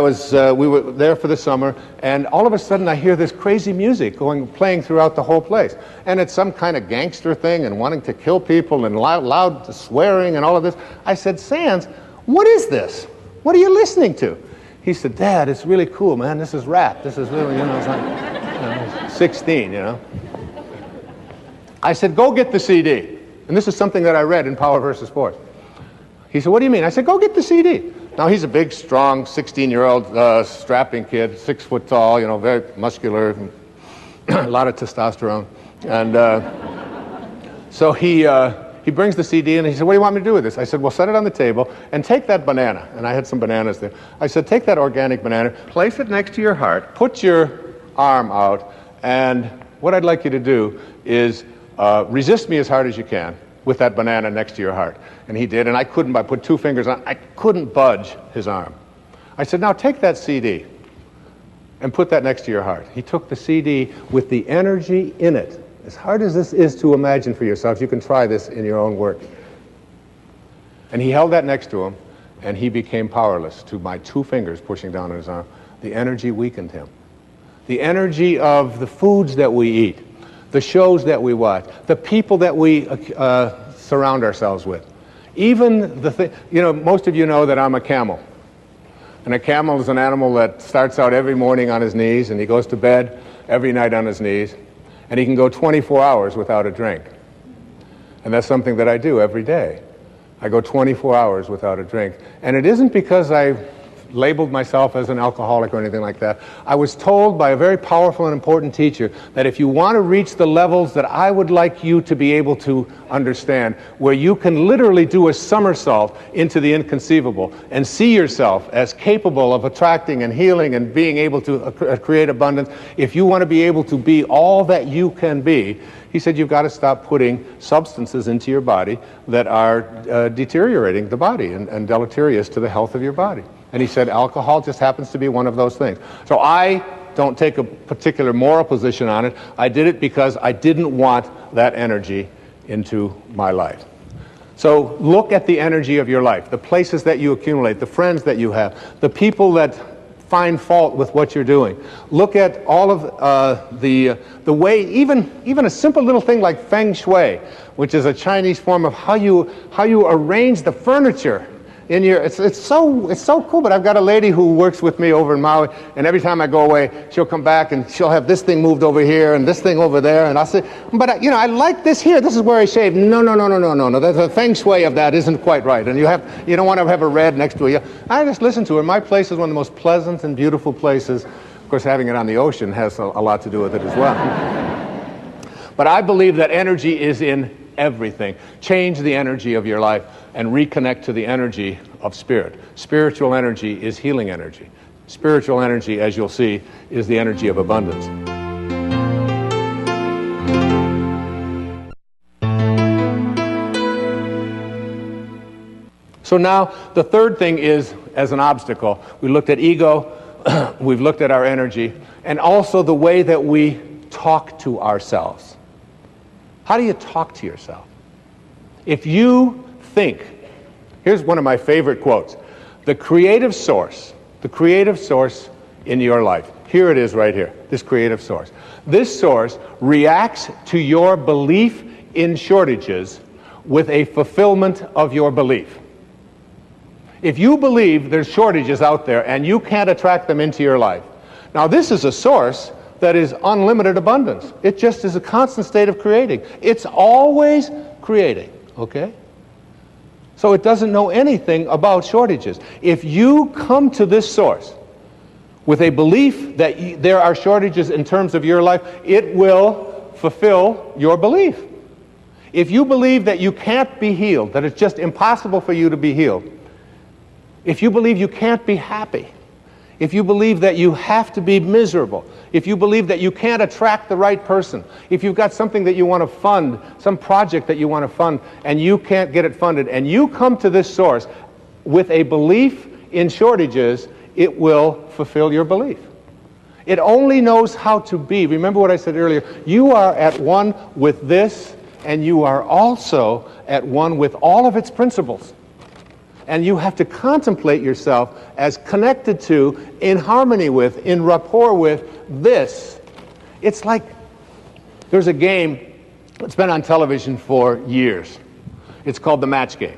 we were there for the summer, and all of a sudden I hear this crazy music playing throughout the whole place. And it's some kind of gangster thing and wanting to kill people and loud swearing and all of this. I said, Sands, what is this? What are you listening to? He said, Dad, it's really cool, man. This is rap. This is really, it's like 16, I said, go get the CD. And this is something that I read in Power versus Force. He said, what do you mean? I said, go get the CD. Now, he's a big, strong, 16-year-old strapping kid, 6 foot tall, very muscular, a lot of testosterone. And so he brings the CD in, and he said, what do you want me to do with this? I said, well, set it on the table and take that banana. And I had some bananas there. I said, take that organic banana, place it next to your heart, put your arm out, and what I'd like you to do is resist me as hard as you can with that banana next to your heart. And he did, and I put 2 fingers on, I couldn't budge his arm. I said, now take that CD and put that next to your heart. He took the CD with the energy in it. As hard as this is to imagine for yourself, you can try this in your own work. And he held that next to him, and he became powerless to my 2 fingers pushing down on his arm. The energy weakened him. The energy of the foods that we eat, the shows that we watch, the people that we surround ourselves with. Even the thing, most of you know that I'm a camel. And a camel is an animal that starts out every morning on his knees, and he goes to bed every night on his knees, and he can go 24 hours without a drink. And that's something that I do every day. I go 24 hours without a drink. And it isn't because I labeled myself as an alcoholic or anything like that. I was told by a very powerful and important teacher that if you want to reach the levels that I would like you to be able to understand, where you can literally do a somersault into the inconceivable and see yourself as capable of attracting and healing and being able to create abundance, if you want to be able to be all that you can be, he said you've got to stop putting substances into your body that are deteriorating the body and deleterious to the health of your body. And he said alcohol just happens to be one of those things. So I don't take a particular moral position on it. I did it because I didn't want that energy into my life. So look at the energy of your life, the places that you accumulate, the friends that you have, the people that find fault with what you're doing. Look at all of the way, even a simple little thing like feng shui, which is a Chinese form of how you arrange the furniture It's so cool. But I've got a lady who works with me over in Maui, and every time I go away, she'll come back and she'll have this thing moved over here and this thing over there, and I'll say, but I like this here. This is where I shave. No. The feng shui of that isn't quite right, and you don't want to have a red next to you. I just listen to her. My place is one of the most pleasant and beautiful places. Of course, having it on the ocean has a lot to do with it as well. But I believe that energy is in everything. Change the energy of your life and reconnect to the energy of spirit. Spiritual energy is healing energy. Spiritual energy, as you'll see, is the energy of abundance. So now, the third thing is, as an obstacle, we looked at ego, we've looked at our energy, and also the way that we talk to ourselves. How do you talk to yourself? If you think, here's one of my favorite quotes, the creative source in your life, here it is right here, this creative source. This source reacts to your belief in shortages with a fulfillment of your belief. If you believe there's shortages out there and you can't attract them into your life, now this is a source that is unlimited abundance. It just is a constant state of creating. It's always creating, okay? So it doesn't know anything about shortages. If you come to this source with a belief that there are shortages in terms of your life, it will fulfill your belief. If you believe that you can't be healed, that it's just impossible for you to be healed, if you believe you can't be happy, if you believe that you have to be miserable, if you believe that you can't attract the right person, if you've got something that you want to fund, some project that you want to fund, and you can't get it funded, and you come to this source with a belief in shortages, it will fulfill your belief. It only knows how to be. Remember what I said earlier, you are at one with this, and you are also at one with all of its principles. And you have to contemplate yourself as connected to, in harmony with, in rapport with this. It's like there's a game that's been on television for years. It's called the match game.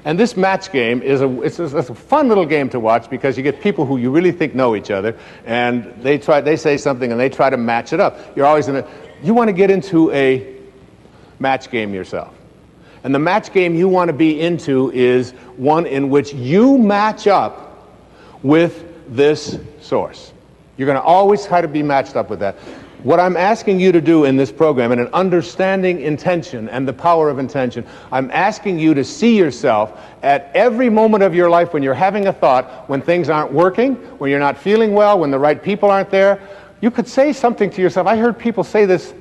And this match game is it's a fun little game to watch because you get people who you really think know each other, and they say something and they try to match it up. You want to get into a match game yourself. And the match game you want to be into is one in which you match up with this source. You're going to always try to be matched up with that. What I'm asking you to do in this program, and in understanding intention and the power of intention, I'm asking you to see yourself at every moment of your life when you're having a thought, when things aren't working, when you're not feeling well, when the right people aren't there. You could say something to yourself. I heard people say this,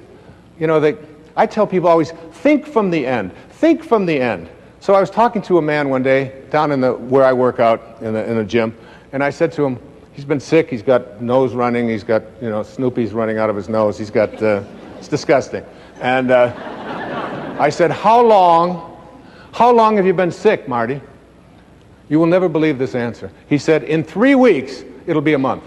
I tell people always, think from the end. Think from the end. So I was talking to a man one day down in where I work out in the gym, and I said to him, he's been sick, he's got nose running, he's got, Snoopy's running out of his nose, he's got, it's disgusting. And I said, how long have you been sick, Marty? You will never believe this answer. He said, in 3 weeks, it'll be a month.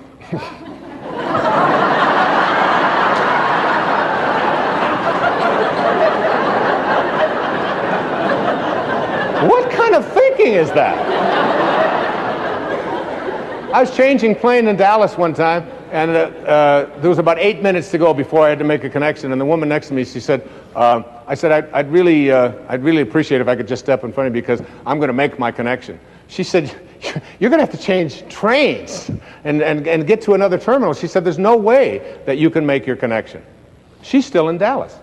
What kind of thinking is that? I was changing plane in Dallas one time, and there was about 8 minutes to go before I had to make a connection, and the woman next to me, she said, I said, I'd really appreciate if I could just step in front of you because I'm going to make my connection. She said, you're going to have to change trains and get to another terminal. She said, there's no way that you can make your connection. She's still in Dallas.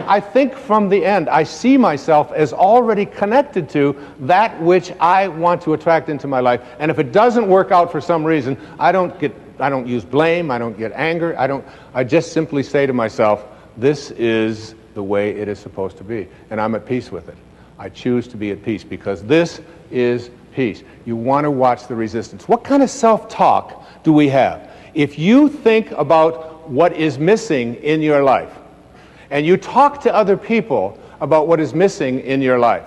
I think from the end, I see myself as already connected to that which I want to attract into my life. And if it doesn't work out for some reason, I don't use blame, I don't get anger, I just simply say to myself, this is the way it is supposed to be. And I'm at peace with it. I choose to be at peace because this is peace. You want to watch the resistance. What kind of self-talk do we have? If you think about what is missing in your life, and you talk to other people about what is missing in your life,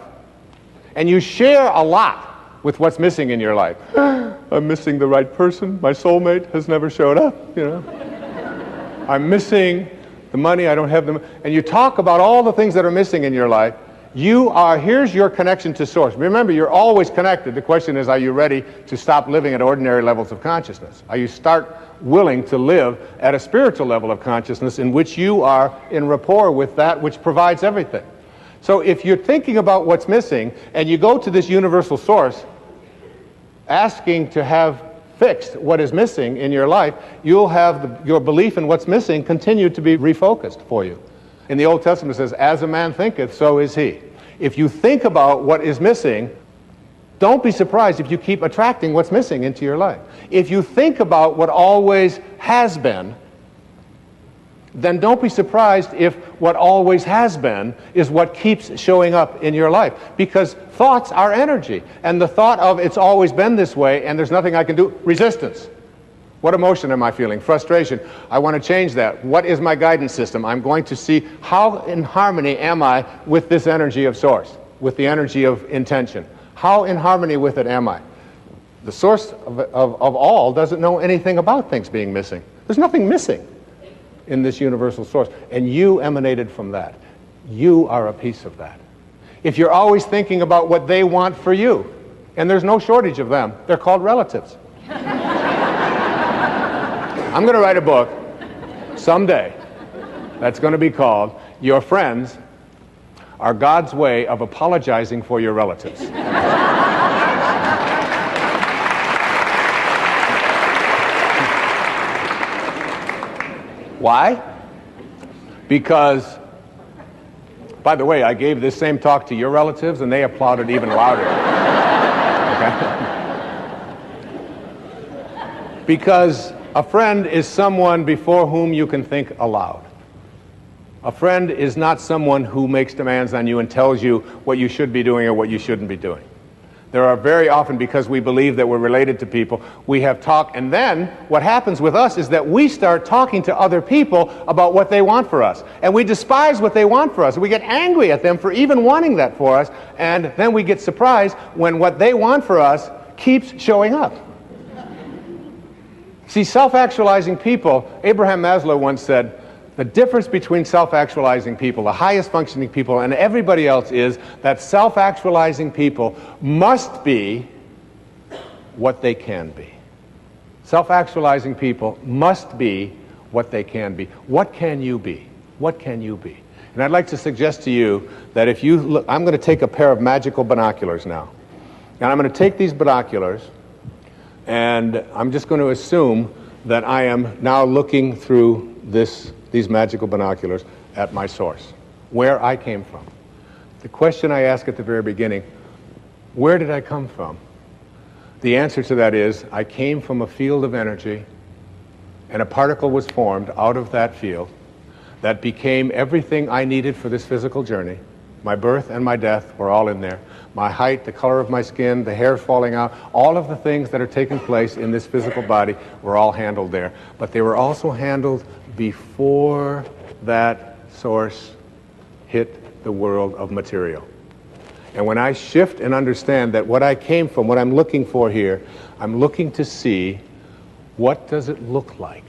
and you share a lot with what's missing in your life. I'm missing the right person. My soulmate has never showed up, I'm missing the money. I don't have them. And you talk about all the things that are missing in your life, Here's your connection to Source. Remember, you're always connected. The question is, are you ready to stop living at ordinary levels of consciousness? Are you willing to live at a spiritual level of consciousness in which you are in rapport with that which provides everything? So if you're thinking about what's missing and you go to this universal source asking to have fixed what is missing in your life, you'll have your belief in what's missing continue to be refocused for you. In the Old Testament it says, as a man thinketh, so is he. If you think about what is missing, don't be surprised if you keep attracting what's missing into your life. If you think about what always has been, then don't be surprised if what always has been is what keeps showing up in your life. Because thoughts are energy. And the thought of it's always been this way and there's nothing I can do, resistance. What emotion am I feeling? Frustration. I want to change that. What is my guidance system? I'm going to see how in harmony am I with this energy of Source, with the energy of intention. How in harmony with it am I? The source of all doesn't know anything about things being missing. There's nothing missing in this universal source. And you emanated from that. You are a piece of that. If you're always thinking about what they want for you, and there's no shortage of them, they're called relatives. I'm going to write a book someday that's going to be called Your Friends Are God's Way of Apologizing for Your Relatives. Why? Because, by the way, I gave this same talk to your relatives and they applauded even louder. Okay? Because a friend is someone before whom you can think aloud. A friend is not someone who makes demands on you and tells you what you should be doing or what you shouldn't be doing. There are very often, because we believe that we're related to people, we have talk, and then what happens with us is that we start talking to other people about what they want for us. And we despise what they want for us. We get angry at them for even wanting that for us, and then we get surprised when what they want for us keeps showing up. See, self-actualizing people, Abraham Maslow once said, the difference between self-actualizing people, the highest functioning people, and everybody else is that self-actualizing people must be what they can be. Self-actualizing people must be what they can be. What can you be? What can you be? And I'd like to suggest to you that if you look, I'm going to take a pair of magical binoculars now. And I'm going to take these binoculars and I'm just going to assume that I am now looking through these magical binoculars at my source, where I came from. The question I asked at the very beginning, where did I come from? The answer to that is, I came from a field of energy, and a particle was formed out of that field that became everything I needed for this physical journey. My birth and my death were all in there. My height, the color of my skin, the hair falling out, all of the things that are taking place in this physical body were all handled there. But they were also handled before that source hit the world of material. And when I shift and understand that what I came from, what I'm looking for here, I'm looking to see, what does it look like?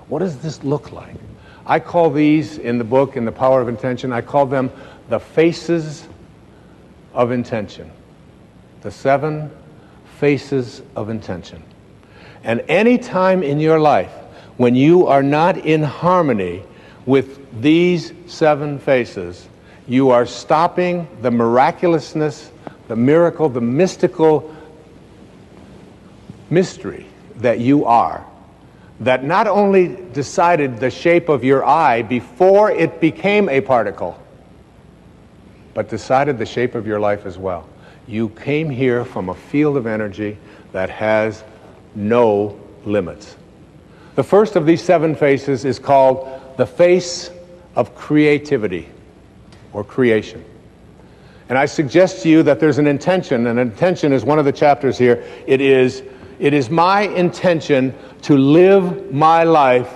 What does this look like? I call these in the book, in The Power of Intention, I call them the faces of intention. The 7 faces of intention. And any time in your life when you are not in harmony with these 7 faces, you are stopping the miraculousness, the miracle, the mystical mystery that you are, that not only decided the shape of your eye before it became a particle, but decided the shape of your life as well. You came here from a field of energy that has no limits. The first of these 7 faces is called the face of creativity or creation. And I suggest to you that there's an intention, and intention is one of the chapters here. It is my intention to live my life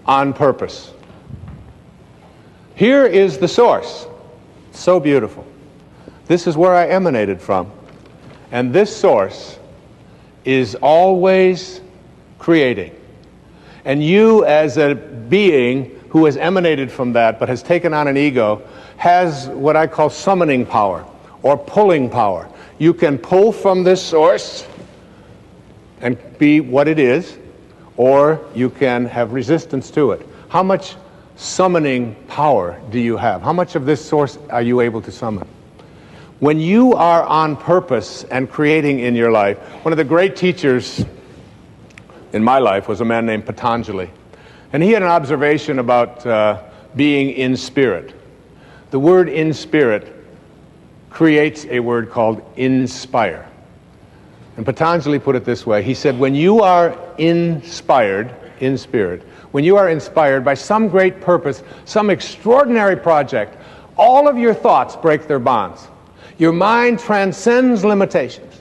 on purpose. Here is the source. So beautiful. This is where I emanated from. And this source is always creating. And you as a being who has emanated from that but has taken on an ego has what I call summoning power or pulling power. You can pull from this source and be what it is, or you can have resistance to it. How much summoning power do you have? How much of this source are you able to summon? When you are on purpose and creating in your life, one of the great teachers in my life was a man named Patanjali. And he had an observation about being in spirit. The word in spirit creates a word called inspire. And Patanjali put it this way. He said, when you are inspired, in spirit, when you are inspired by some great purpose, some extraordinary project, all of your thoughts break their bonds. Your mind transcends limitations.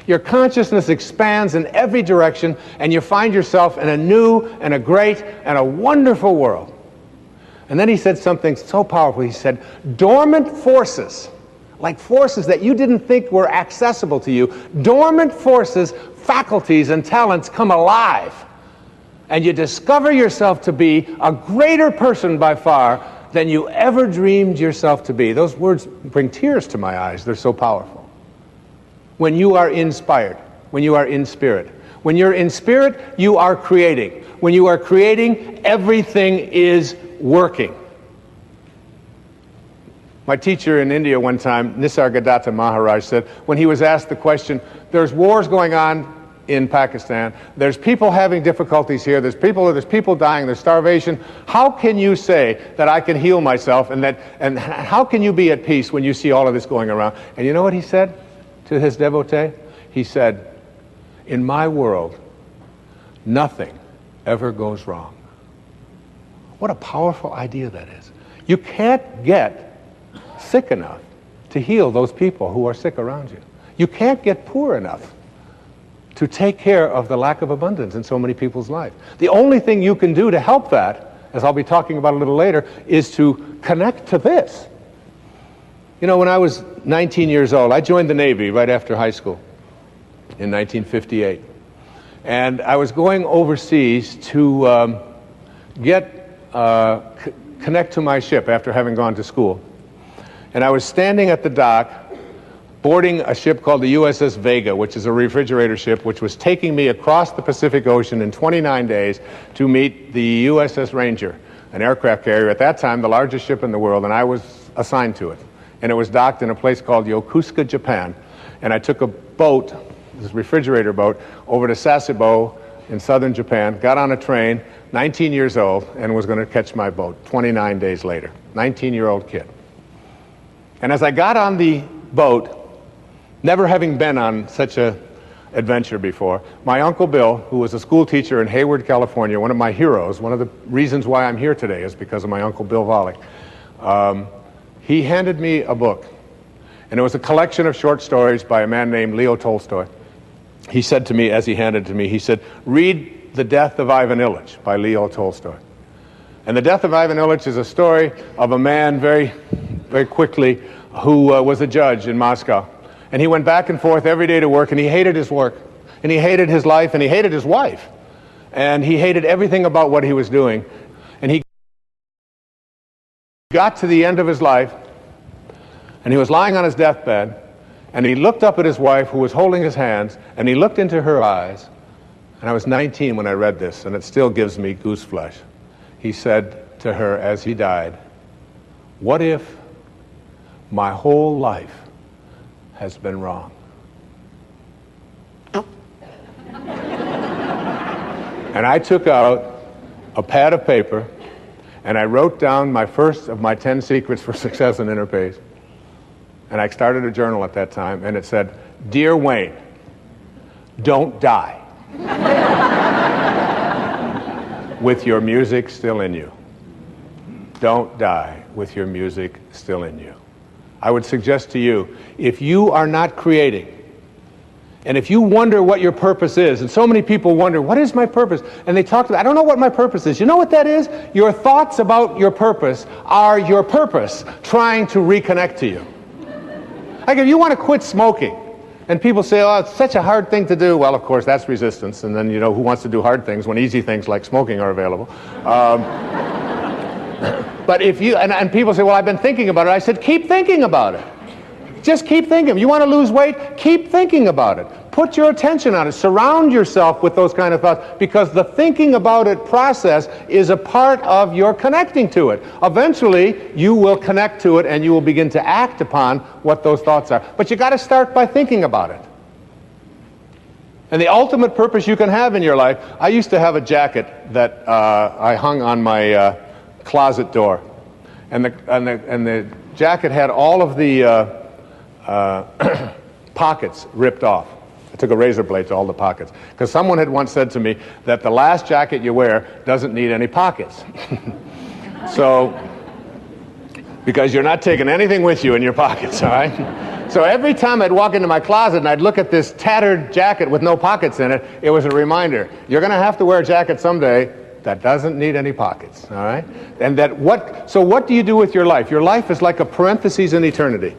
Your consciousness expands in every direction, and you find yourself in a new and a great and a wonderful world. And then he said something so powerful. He said, dormant forces, like forces that you didn't think were accessible to you, dormant forces, faculties, and talents come alive. And you discover yourself to be a greater person by far than you ever dreamed yourself to be. Those words bring tears to my eyes. They're so powerful. When you are inspired, when you are in spirit. When you're in spirit, you are creating. When you are creating, everything is working. My teacher in India one time, Nisargadatta Maharaj, said, when he was asked the question, there's wars going on in Pakistan, there's people having difficulties here, there's people dying, there's starvation. How can you say that I can heal myself, and how can you be at peace when you see all of this going around? And you know what he said to his devotee? He said, in my world, nothing ever goes wrong. What a powerful idea that is. You can't get sick enough to heal those people who are sick around you. You can't get poor enough to take care of the lack of abundance in so many people's lives. The only thing you can do to help that, as I'll be talking about a little later, is to connect to this. You know, when I was 19 years old, I joined the Navy right after high school in 1958. And I was going overseas to connect to my ship after having gone to school. And I was standing at the dock boarding a ship called the USS Vega, which is a refrigerator ship, which was taking me across the Pacific Ocean in 29 days to meet the USS Ranger, an aircraft carrier, at that time the largest ship in the world, and I was assigned to it. And it was docked in a place called Yokosuka, Japan. And I took a boat, this refrigerator boat, over to Sasebo in southern Japan, got on a train, 19 years old, and was going to catch my boat 29 days later. 19-year-old kid. And as I got on the boat, never having been on such an adventure before, my Uncle Bill, who was a school teacher in Hayward, California, one of my heroes, one of the reasons why I'm here today is because of my Uncle Bill Volek, he handed me a book. And it was a collection of short stories by a man named Leo Tolstoy. He said to me, as he handed it to me, he said, read The Death of Ivan Ilyich by Leo Tolstoy. And The Death of Ivan Ilyich is a story of a man very, very quickly who was a judge in Moscow. And he went back and forth every day to work, and he hated his work, and he hated his life, and he hated his wife. And he hated everything about what he was doing. And he got to the end of his life, and he was lying on his deathbed, and he looked up at his wife, who was holding his hands, and he looked into her eyes. And I was 19 when I read this, and it still gives me goose flesh. He said to her as he died, "What if my whole life has been wrong?" And I took out a pad of paper, and I wrote down my first of my 10 secrets for success in Interpace. And I started a journal at that time, and it said, "Dear Wayne, don't die with your music still in you. Don't die with your music still in you." I would suggest to you, if you are not creating, and if you wonder what your purpose is, and so many people wonder, what is my purpose? And they talk to, I don't know what my purpose is. You know what that is? Your thoughts about your purpose are your purpose trying to reconnect to you. Like if you want to quit smoking, and people say, oh, it's such a hard thing to do. Well, of course, that's resistance. And then, you know, who wants to do hard things when easy things like smoking are available? But if you, and people say, well, I've been thinking about it. I said, keep thinking about it. Just keep thinking. You want to lose weight? Keep thinking about it. Put your attention on it. Surround yourself with those kind of thoughts, because the thinking about it process is a part of your connecting to it. Eventually, you will connect to it and you will begin to act upon what those thoughts are. But you got to start by thinking about it. And the ultimate purpose you can have in your life, I used to have a jacket that I hung on my closet door. And the jacket had all of the pockets ripped off. I took a razor blade to all the pockets, because someone had once said to me that the last jacket you wear doesn't need any pockets. So, because you're not taking anything with you in your pockets, all right? So every time I'd walk into my closet and I'd look at this tattered jacket with no pockets in it, it was a reminder, you're going to have to wear a jacket someday that doesn't need any pockets, all right? And so what do you do with your life? Your life is like a parenthesis in eternity.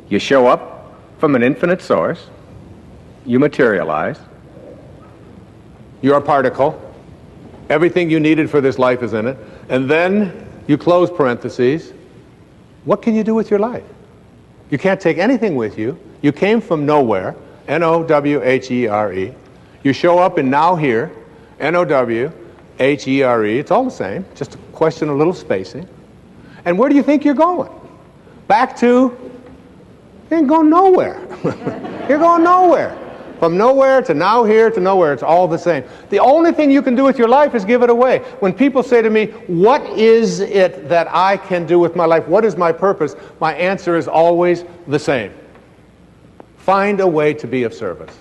You show up from an infinite source, you materialize, you're a particle, everything you needed for this life is in it, and then you close parentheses. What can you do with your life? You can't take anything with you. You came from nowhere, N-O-W-H-E-R-E. You show up in now here, N-O-W-H-E-R-E. It's all the same, just a question of little spacing. And where do you think you're going? Back to, you ain't going nowhere. You're going nowhere. From nowhere to now here to nowhere, it's all the same. The only thing you can do with your life is give it away. When people say to me, what is it that I can do with my life? What is my purpose? My answer is always the same. Find a way to be of service.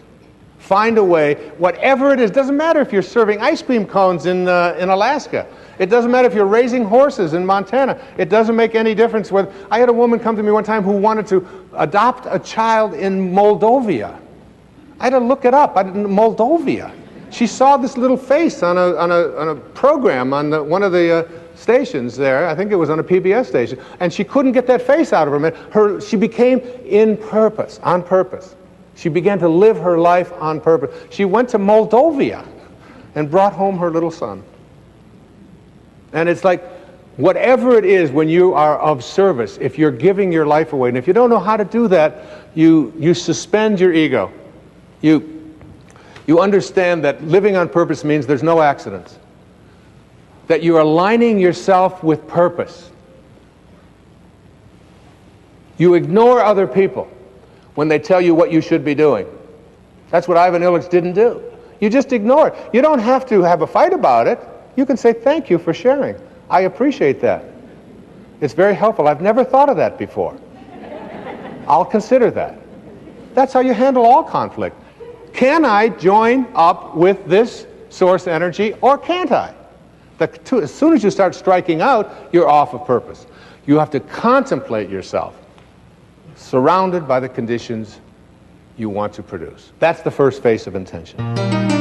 Find a way, whatever it is. Doesn't matter if you're serving ice cream cones in Alaska. It doesn't matter if you're raising horses in Montana. It doesn't make any difference whether. I had a woman come to me one time who wanted to adopt a child in Moldova. I had to look it up. Moldova. She saw this little face on a program on one of the stations there. I think it was on a PBS station, and she couldn't get that face out of her. She became on purpose. She began to live her life on purpose. She went to Moldova and brought home her little son. And it's like, whatever it is, when you are of service, if you're giving your life away, and if you don't know how to do that, you suspend your ego. You understand that living on purpose means there's no accidents. That you're aligning yourself with purpose. You ignore other people when they tell you what you should be doing. That's what Ivan Illich didn't do. You just ignore it. You don't have to have a fight about it. You can say, thank you for sharing. I appreciate that. It's very helpful. I've never thought of that before. I'll consider that. That's how you handle all conflict. Can I join up with this source energy, or can't I? As soon as you start striking out, you're off of purpose. You have to contemplate yourself surrounded by the conditions you want to produce. That's the first phase of intention.